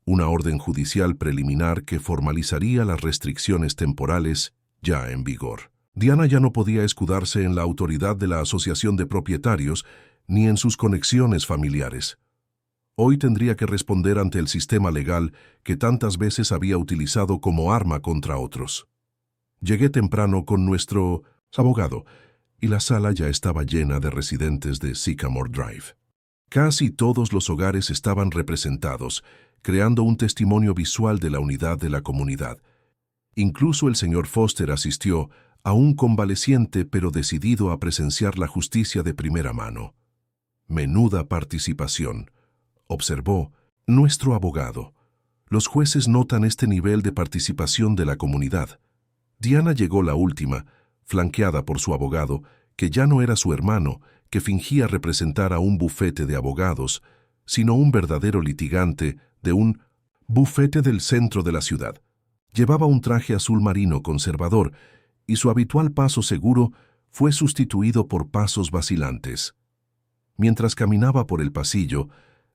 una orden judicial preliminar que formalizaría las restricciones temporales ya en vigor. Diana ya no podía escudarse en la autoridad de la Asociación de Propietarios ni en sus conexiones familiares. Hoy tendría que responder ante el sistema legal que tantas veces había utilizado como arma contra otros. Llegué temprano con nuestro abogado y la sala ya estaba llena de residentes de Sycamore Drive. Casi todos los hogares estaban representados, creando un testimonio visual de la unidad de la comunidad. Incluso el señor Foster asistió, aún convaleciente pero decidido a presenciar la justicia de primera mano. Menuda participación, observó nuestro abogado. Los jueces notan este nivel de participación de la comunidad. Diana llegó la última, flanqueada por su abogado, que ya no era su hermano, que fingía representar a un bufete de abogados, sino un verdadero litigante de un bufete del centro de la ciudad. Llevaba un traje azul marino conservador, y su habitual paso seguro fue sustituido por pasos vacilantes. Mientras caminaba por el pasillo,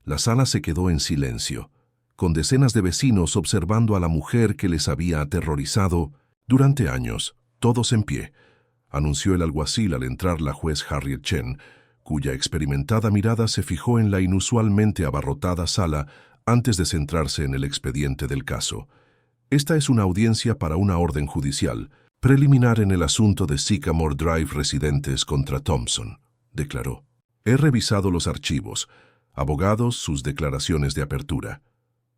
la sala se quedó en silencio, con decenas de vecinos observando a la mujer que les había aterrorizado durante años. Todos en pie, anunció el alguacil al entrar la juez Harriet Chen, cuya experimentada mirada se fijó en la inusualmente abarrotada sala antes de centrarse en el expediente del caso. Esta es una audiencia para una orden judicial, preliminar en el asunto de Sycamore Drive residentes contra Thompson, declaró. He revisado los archivos, abogados, sus declaraciones de apertura.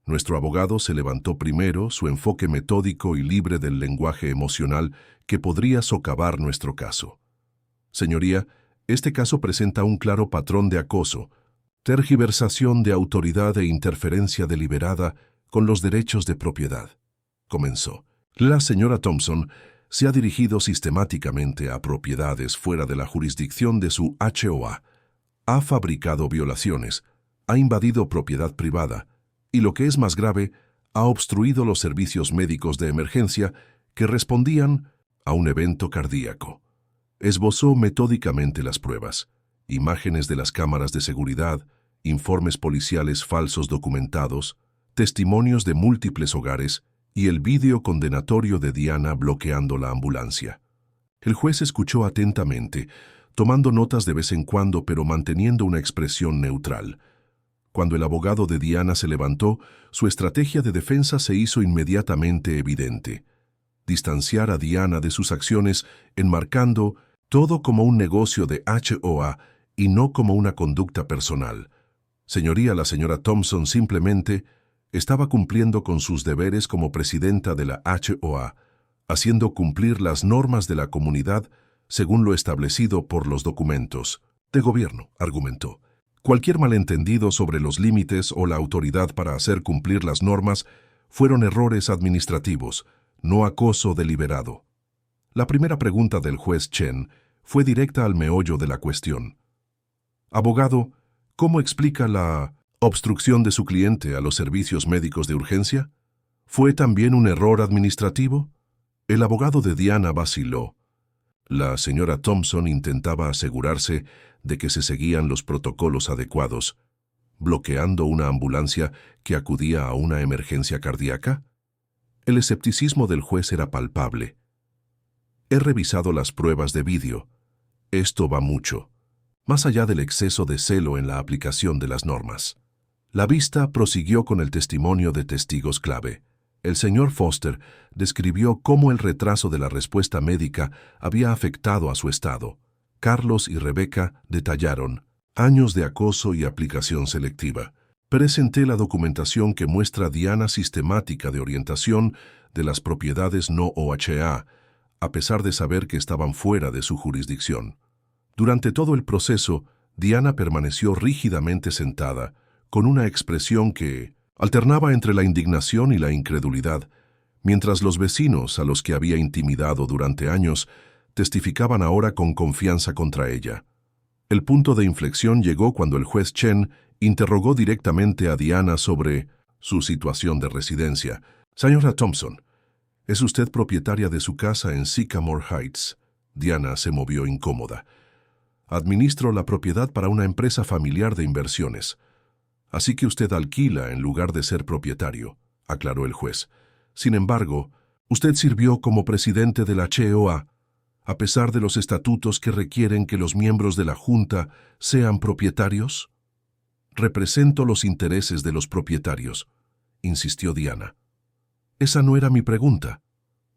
Nuestro abogado se levantó primero, su enfoque metódico y libre del lenguaje emocional que podría socavar nuestro caso. Señoría, este caso presenta un claro patrón de acoso, tergiversación de autoridad e interferencia deliberada con los derechos de propiedad. Comenzó. La señora Thompson se ha dirigido sistemáticamente a propiedades fuera de la jurisdicción de su HOA, ha fabricado violaciones, ha invadido propiedad privada y, lo que es más grave, ha obstruido los servicios médicos de emergencia que respondían a un evento cardíaco. Esbozó metódicamente las pruebas, imágenes de las cámaras de seguridad, informes policiales falsos documentados, testimonios de múltiples hogares y el vídeo condenatorio de Diana bloqueando la ambulancia. El juez escuchó atentamente, tomando notas de vez en cuando pero manteniendo una expresión neutral. Cuando el abogado de Diana se levantó, su estrategia de defensa se hizo inmediatamente evidente. Distanciar a Diana de sus acciones, enmarcando todo como un negocio de HOA y no como una conducta personal. Señoría, la señora Thompson simplemente estaba cumpliendo con sus deberes como presidenta de la HOA, haciendo cumplir las normas de la comunidad según lo establecido por los documentos de gobierno, argumentó. Cualquier malentendido sobre los límites o la autoridad para hacer cumplir las normas fueron errores administrativos, no acoso deliberado. La primera pregunta del juez Chen fue directa al meollo de la cuestión. Abogado, ¿cómo explica la obstrucción de su cliente a los servicios médicos de urgencia? ¿Fue también un error administrativo? El abogado de Diana vaciló. La señora Thompson intentaba asegurarse de que se seguían los protocolos adecuados, bloqueando una ambulancia que acudía a una emergencia cardíaca. El escepticismo del juez era palpable. He revisado las pruebas de vídeo. Esto va mucho, más allá del exceso de celo en la aplicación de las normas. La vista prosiguió con el testimonio de testigos clave. El señor Foster describió cómo el retraso de la respuesta médica había afectado a su estado. Carlos y Rebeca detallaron años de acoso y aplicación selectiva. Presenté la documentación que muestra diana sistemática de orientación de las propiedades no OHA, a pesar de saber que estaban fuera de su jurisdicción. Durante todo el proceso, Diana permaneció rígidamente sentada, con una expresión que alternaba entre la indignación y la incredulidad, mientras los vecinos a los que había intimidado durante años testificaban ahora con confianza contra ella. El punto de inflexión llegó cuando el juez Chen interrogó directamente a Diana sobre su situación de residencia. Señora Thompson, ¿Es usted propietaria de su casa en Sycamore Heights? Diana se movió incómoda. Administro la propiedad para una empresa familiar de inversiones. Así que usted alquila en lugar de ser propietario, aclaró el juez. Sin embargo, usted sirvió como presidente de la HOA, a pesar de los estatutos que requieren que los miembros de la Junta sean propietarios. Represento los intereses de los propietarios, insistió Diana. Esa no era mi pregunta,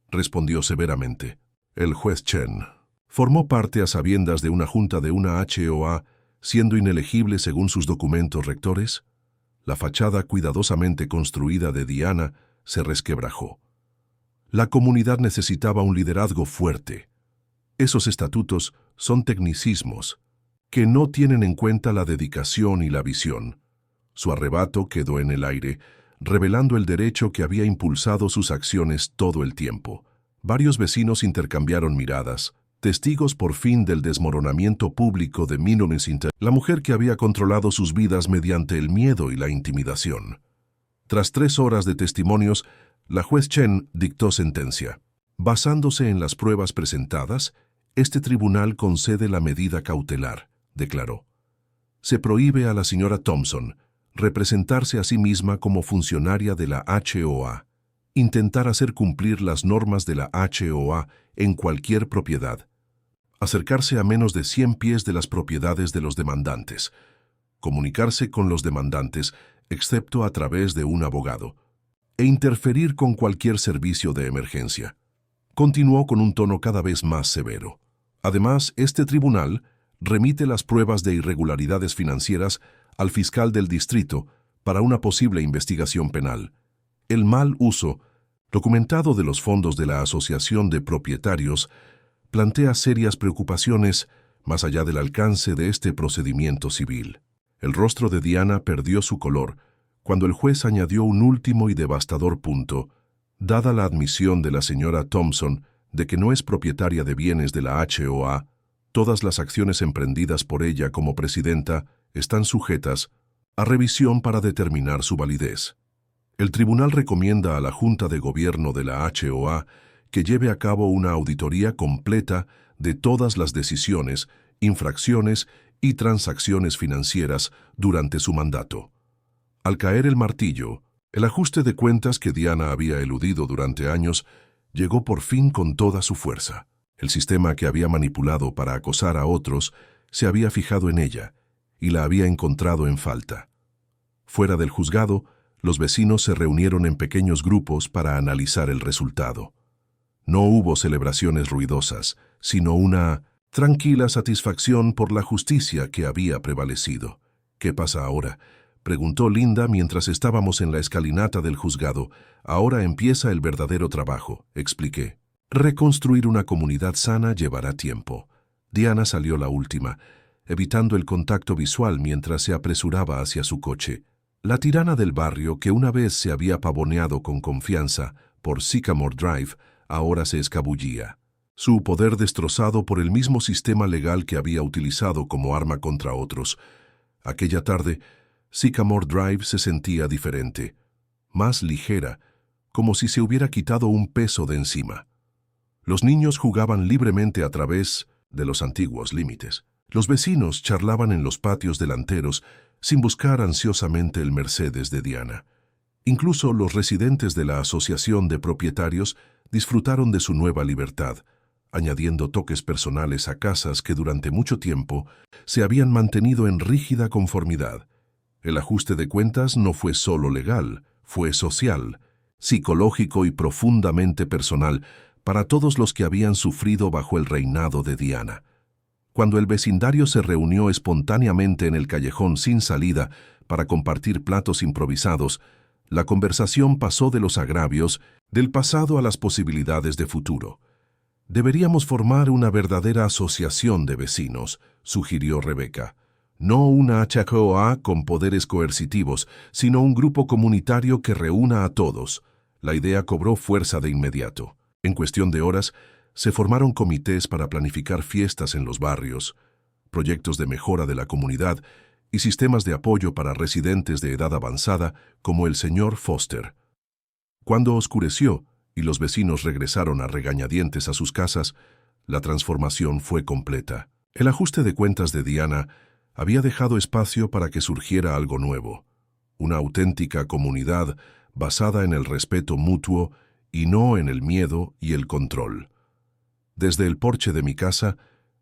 respondió severamente. El juez Chen formó parte a sabiendas de una junta de una HOA, siendo inelegible según sus documentos rectores. La fachada cuidadosamente construida de Diana se resquebrajó. La comunidad necesitaba un liderazgo fuerte. Esos estatutos son tecnicismos que no tienen en cuenta la dedicación y la visión. Su arrebato quedó en el aire, revelando el derecho que había impulsado sus acciones todo el tiempo. Varios vecinos intercambiaron miradas, testigos por fin del desmoronamiento público de Minones Inter, la mujer que había controlado sus vidas mediante el miedo y la intimidación. Tras 3 horas de testimonios, la juez Chen dictó sentencia. Basándose en las pruebas presentadas, este tribunal concede la medida cautelar, declaró. Se prohíbe a la señora Thompson representarse a sí misma como funcionaria de la HOA, intentar hacer cumplir las normas de la HOA en cualquier propiedad, acercarse a menos de 100 pies de las propiedades de los demandantes, comunicarse con los demandantes, excepto a través de un abogado, e interferir con cualquier servicio de emergencia. Continuó con un tono cada vez más severo. Además, este tribunal remite las pruebas de irregularidades financieras al fiscal del distrito para una posible investigación penal. El mal uso, documentado de los fondos de la Asociación de Propietarios, plantea serias preocupaciones más allá del alcance de este procedimiento civil. El rostro de Diana perdió su color cuando el juez añadió un último y devastador punto. Dada la admisión de la señora Thompson de que no es propietaria de bienes de la HOA, todas las acciones emprendidas por ella como presidenta están sujetas a revisión para determinar su validez. El tribunal recomienda a la Junta de Gobierno de la HOA que lleve a cabo una auditoría completa de todas las decisiones, infracciones y transacciones financieras durante su mandato. Al caer el martillo, el ajuste de cuentas que Diana había eludido durante años llegó por fin con toda su fuerza. El sistema que había manipulado para acosar a otros se había fijado en ella y la había encontrado en falta. Fuera del juzgado, los vecinos se reunieron en pequeños grupos para analizar el resultado. No hubo celebraciones ruidosas, sino una tranquila satisfacción por la justicia que había prevalecido. ¿Qué pasa ahora?, preguntó Linda mientras estábamos en la escalinata del juzgado. Ahora empieza el verdadero trabajo, expliqué. Reconstruir una comunidad sana llevará tiempo. Diana salió la última, evitando el contacto visual mientras se apresuraba hacia su coche. La tirana del barrio, que una vez se había pavoneado con confianza por Sycamore Drive, ahora se escabullía. Su poder destrozado por el mismo sistema legal que había utilizado como arma contra otros. Aquella tarde, Sycamore Drive se sentía diferente, más ligera, como si se hubiera quitado un peso de encima. Los niños jugaban libremente a través de los antiguos límites. Los vecinos charlaban en los patios delanteros sin buscar ansiosamente el Mercedes de Diana. Incluso los residentes de la Asociación de Propietarios disfrutaron de su nueva libertad, añadiendo toques personales a casas que durante mucho tiempo se habían mantenido en rígida conformidad. El ajuste de cuentas no fue solo legal, fue social, psicológico y profundamente personal para todos los que habían sufrido bajo el reinado de Diana. Cuando el vecindario se reunió espontáneamente en el callejón sin salida para compartir platos improvisados, la conversación pasó de los agravios del pasado a las posibilidades de futuro. Deberíamos formar una verdadera asociación de vecinos, sugirió Rebeca. No una HOA con poderes coercitivos, sino un grupo comunitario que reúna a todos. La idea cobró fuerza de inmediato. En cuestión de horas, se formaron comités para planificar fiestas en los barrios, proyectos de mejora de la comunidad y sistemas de apoyo para residentes de edad avanzada como el señor Foster. Cuando oscureció, y los vecinos regresaron a regañadientes a sus casas, la transformación fue completa. El ajuste de cuentas de Diana había dejado espacio para que surgiera algo nuevo, una auténtica comunidad basada en el respeto mutuo y no en el miedo y el control. Desde el porche de mi casa,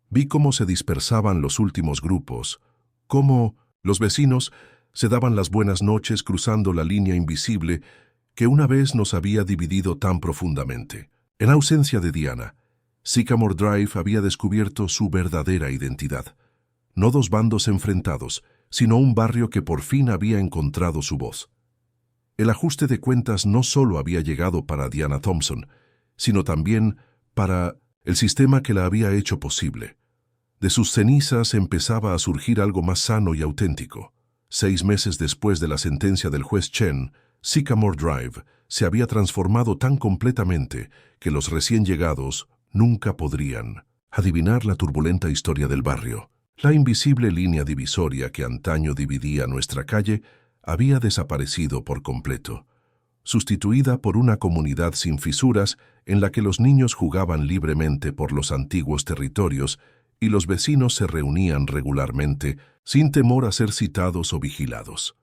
vi cómo se dispersaban los últimos grupos, cómo los vecinos se daban las buenas noches cruzando la línea invisible que una vez nos había dividido tan profundamente. En ausencia de Diana, Sycamore Drive había descubierto su verdadera identidad. No dos bandos enfrentados, sino un barrio que por fin había encontrado su voz. El ajuste de cuentas no solo había llegado para Diana Thompson, sino también para el sistema que la había hecho posible. De sus cenizas empezaba a surgir algo más sano y auténtico. 6 meses después de la sentencia del juez Chen, Sycamore Drive se había transformado tan completamente que los recién llegados nunca podrían adivinar la turbulenta historia del barrio. La invisible línea divisoria que antaño dividía nuestra calle había desaparecido por completo, sustituida por una comunidad sin fisuras en la que los niños jugaban libremente por los antiguos territorios y los vecinos se reunían regularmente sin temor a ser citados o vigilados.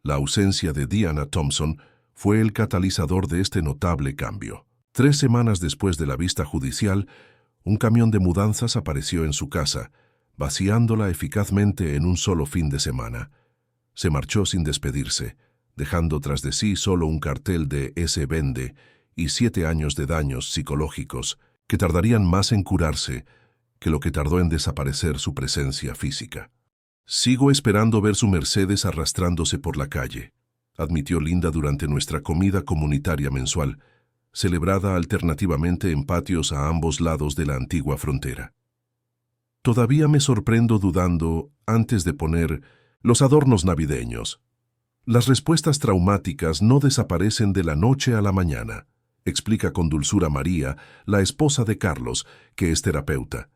La ausencia de Diana Thompson fue el catalizador de este notable cambio. 3 semanas después de la vista judicial, un camión de mudanzas apareció en su casa, vaciándola eficazmente en un solo fin de semana. Se marchó sin despedirse, dejando tras de sí solo un cartel de "Se vende" y 7 años de daños psicológicos que tardarían más en curarse que lo que tardó en desaparecer su presencia física. «Sigo esperando ver su Mercedes arrastrándose por la calle», admitió Linda durante nuestra comida comunitaria mensual, celebrada alternativamente en patios a ambos lados de la antigua frontera. Todavía me sorprendo dudando antes de poner los adornos navideños. Las respuestas traumáticas no desaparecen de la noche a la mañana, explica con dulzura María, la esposa de Carlos, que es terapeuta.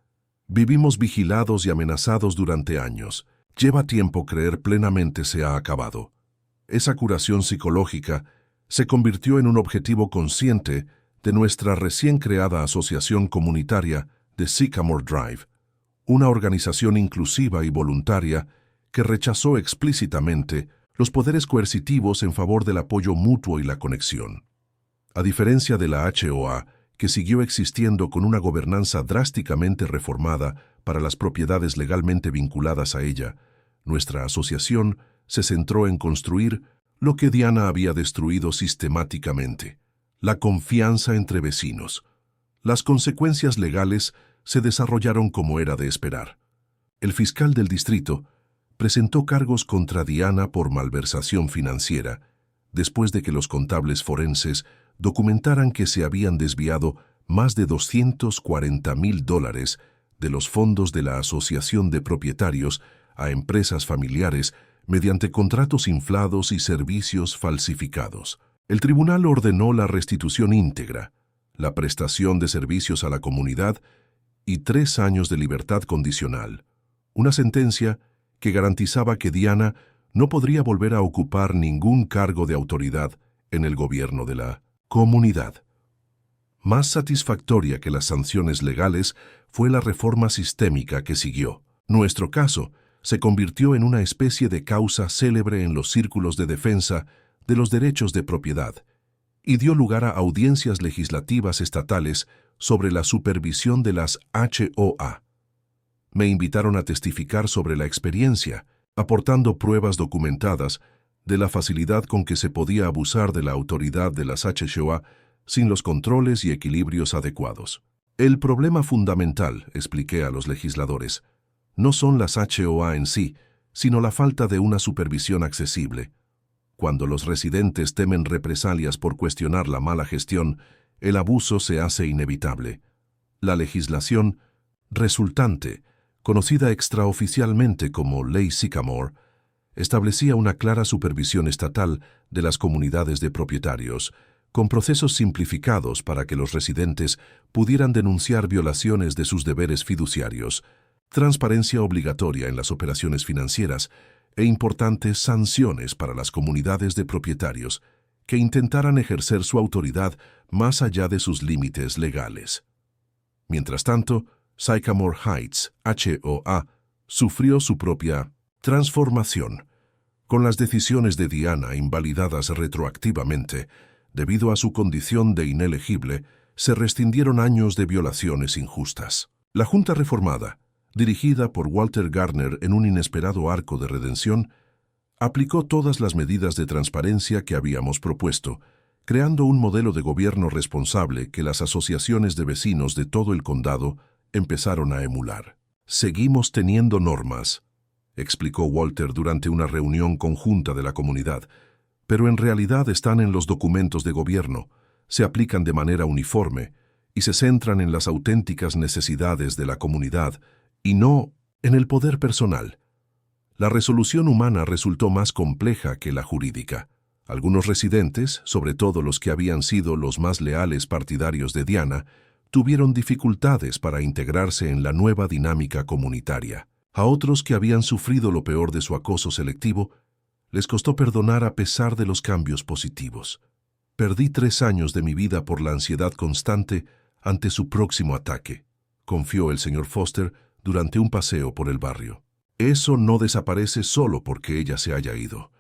Vivimos vigilados y amenazados durante años. Lleva tiempo creer plenamente se ha acabado. Esa curación psicológica se convirtió en un objetivo consciente de nuestra recién creada asociación comunitaria de Sycamore Drive, una organización inclusiva y voluntaria que rechazó explícitamente los poderes coercitivos en favor del apoyo mutuo y la conexión. A diferencia de la HOA, que siguió existiendo con una gobernanza drásticamente reformada para las propiedades legalmente vinculadas a ella, nuestra asociación se centró en construir lo que Diana había destruido sistemáticamente: la confianza entre vecinos. Las consecuencias legales se desarrollaron como era de esperar. El fiscal del distrito presentó cargos contra Diana por malversación financiera, después de que los contables forenses documentaran que se habían desviado más de $240,000 de los fondos de la Asociación de Propietarios a empresas familiares mediante contratos inflados y servicios falsificados. El tribunal ordenó la restitución íntegra, la prestación de servicios a la comunidad y 3 años de libertad condicional, una sentencia que garantizaba que Diana no podría volver a ocupar ningún cargo de autoridad en el gobierno de la comunidad. Más satisfactoria que las sanciones legales fue la reforma sistémica que siguió. Nuestro caso se convirtió en una especie de causa célebre en los círculos de defensa de los derechos de propiedad y dio lugar a audiencias legislativas estatales sobre la supervisión de las HOA. Me invitaron a testificar sobre la experiencia, aportando pruebas documentadas de la facilidad con que se podía abusar de la autoridad de las HOA sin los controles y equilibrios adecuados. El problema fundamental, expliqué a los legisladores, no son las HOA en sí, sino la falta de una supervisión accesible. Cuando los residentes temen represalias por cuestionar la mala gestión, el abuso se hace inevitable. La legislación resultante, conocida extraoficialmente como Ley Sycamore, establecía una clara supervisión estatal de las comunidades de propietarios, con procesos simplificados para que los residentes pudieran denunciar violaciones de sus deberes fiduciarios, transparencia obligatoria en las operaciones financieras e importantes sanciones para las comunidades de propietarios que intentaran ejercer su autoridad más allá de sus límites legales. Mientras tanto, Sycamore Heights, HOA, sufrió su propia transformación, con las decisiones de Diana invalidadas retroactivamente. Debido a su condición de inelegible, se rescindieron años de violaciones injustas. La Junta Reformada, dirigida por Walter Garner en un inesperado arco de redención, aplicó todas las medidas de transparencia que habíamos propuesto, creando un modelo de gobierno responsable que las asociaciones de vecinos de todo el condado empezaron a emular. «Seguimos teniendo normas», explicó Walter durante una reunión conjunta de la comunidad, «pero en realidad están en los documentos de gobierno, se aplican de manera uniforme y se centran en las auténticas necesidades de la comunidad y no en el poder personal». La resolución humana resultó más compleja que la jurídica. Algunos residentes, sobre todo los que habían sido los más leales partidarios de Diana, tuvieron dificultades para integrarse en la nueva dinámica comunitaria. A otros que habían sufrido lo peor de su acoso selectivo, les costó perdonar a pesar de los cambios positivos. «Perdí 3 años de mi vida por la ansiedad constante ante su próximo ataque», confió el señor Foster durante un paseo por el barrio. «Eso no desaparece solo porque ella se haya ido.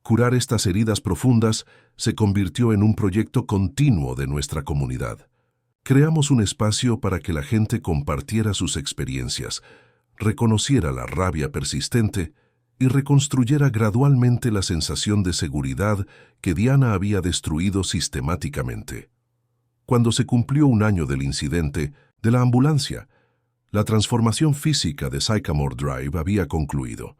Curar estas heridas profundas se convirtió en un proyecto continuo de nuestra comunidad. Creamos un espacio para que la gente compartiera sus experiencias, reconociera la rabia persistente y reconstruyera gradualmente la sensación de seguridad que Diana había destruido sistemáticamente. Cuando se cumplió 1 año del incidente de la ambulancia, la transformación física de Sycamore Drive había concluido.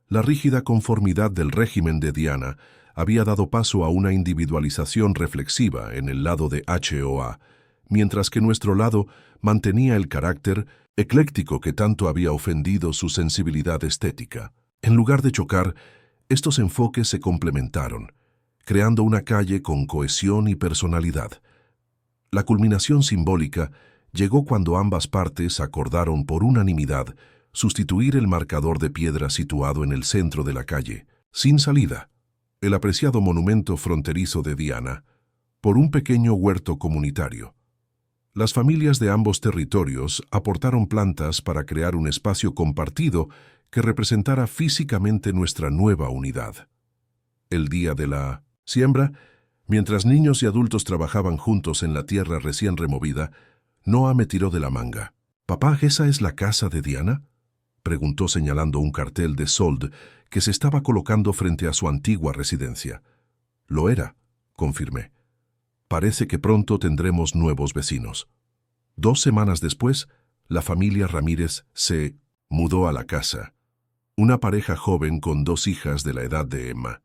La rígida conformidad del régimen de Diana había dado paso a una individualización reflexiva en el lado de HOA, mientras que nuestro lado mantenía el carácter ecléctico que tanto había ofendido su sensibilidad estética. En lugar de chocar, estos enfoques se complementaron, creando una calle con cohesión y personalidad. La culminación simbólica llegó cuando ambas partes acordaron por unanimidad sustituir el marcador de piedra situado en el centro de la calle, sin salida, el apreciado monumento fronterizo de Diana, por un pequeño huerto comunitario. Las familias de ambos territorios aportaron plantas para crear un espacio compartido que representara físicamente nuestra nueva unidad. El día de la siembra, mientras niños y adultos trabajaban juntos en la tierra recién removida, Noah me tiró de la manga. «Papá, ¿esa es la casa de Diana?», preguntó señalando un cartel de sold que se estaba colocando frente a su antigua residencia. «Lo era», confirmé. «Parece que pronto tendremos nuevos vecinos». 2 semanas después, la familia Ramírez se mudó a la casa, una pareja joven con 2 hijas de la edad de Emma.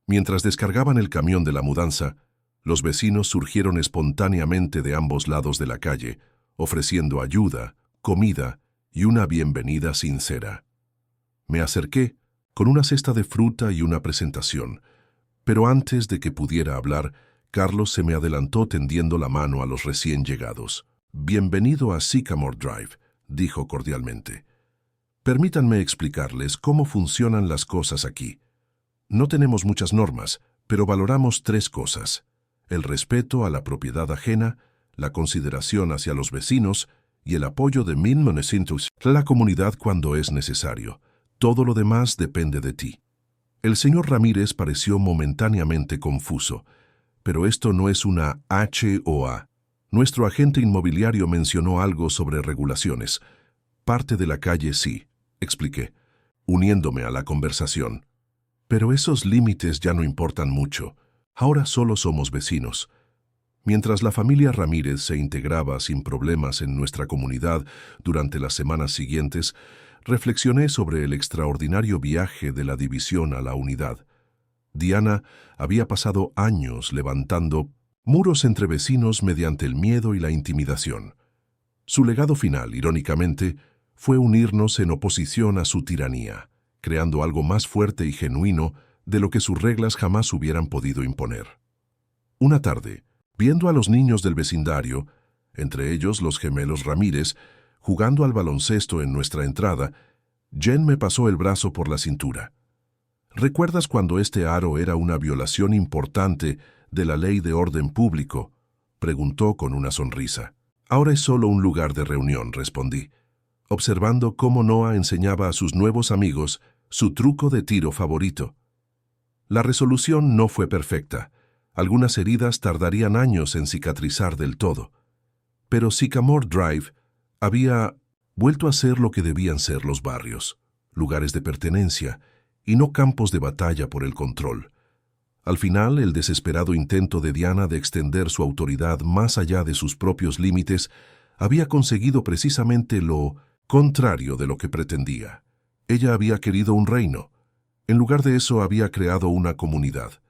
Mientras descargaban el camión de la mudanza, los vecinos surgieron espontáneamente de ambos lados de la calle, ofreciendo ayuda, comida y una bienvenida sincera. Me acerqué con una cesta de fruta y una presentación, pero antes de que pudiera hablar, Carlos se me adelantó tendiendo la mano a los recién llegados. «Bienvenido a Sycamore Drive», dijo cordialmente. «Permítanme explicarles cómo funcionan las cosas aquí. No tenemos muchas normas, pero valoramos 3 cosas: el respeto a la propiedad ajena, la consideración hacia los vecinos y el apoyo de la comunidad cuando es necesario. Todo lo demás depende de ti». El señor Ramírez pareció momentáneamente confuso, pero esto no es una HOA. Nuestro agente inmobiliario mencionó algo sobre regulaciones. «Parte de la calle sí», expliqué, uniéndome a la conversación. «Pero esos límites ya no importan mucho. Ahora solo somos vecinos». Mientras la familia Ramírez se integraba sin problemas en nuestra comunidad durante las semanas siguientes, reflexioné sobre el extraordinario viaje de la división a la unidad. Diana había pasado años levantando muros entre vecinos mediante el miedo y la intimidación. Su legado final, irónicamente, fue unirnos en oposición a su tiranía, creando algo más fuerte y genuino de lo que sus reglas jamás hubieran podido imponer. Una tarde, viendo a los niños del vecindario, entre ellos los gemelos Ramírez, jugando al baloncesto en nuestra entrada, Jen me pasó el brazo por la cintura. «¿Recuerdas cuando este aro era una violación importante de la ley de orden público?» preguntó con una sonrisa. Ahora es solo un lugar de reunión, respondí, observando cómo Noah enseñaba a sus nuevos amigos su truco de tiro favorito. La resolución no fue perfecta. Algunas heridas tardarían años en cicatrizar del todo. Pero Sycamore Drive había vuelto a ser lo que debían ser los barrios, lugares de pertenencia y no campos de batalla por el control. Al final, el desesperado intento de Diana de extender su autoridad más allá de sus propios límites había conseguido precisamente lo contrario de lo que pretendía. Ella había querido un reino. En lugar de eso, había creado una comunidad.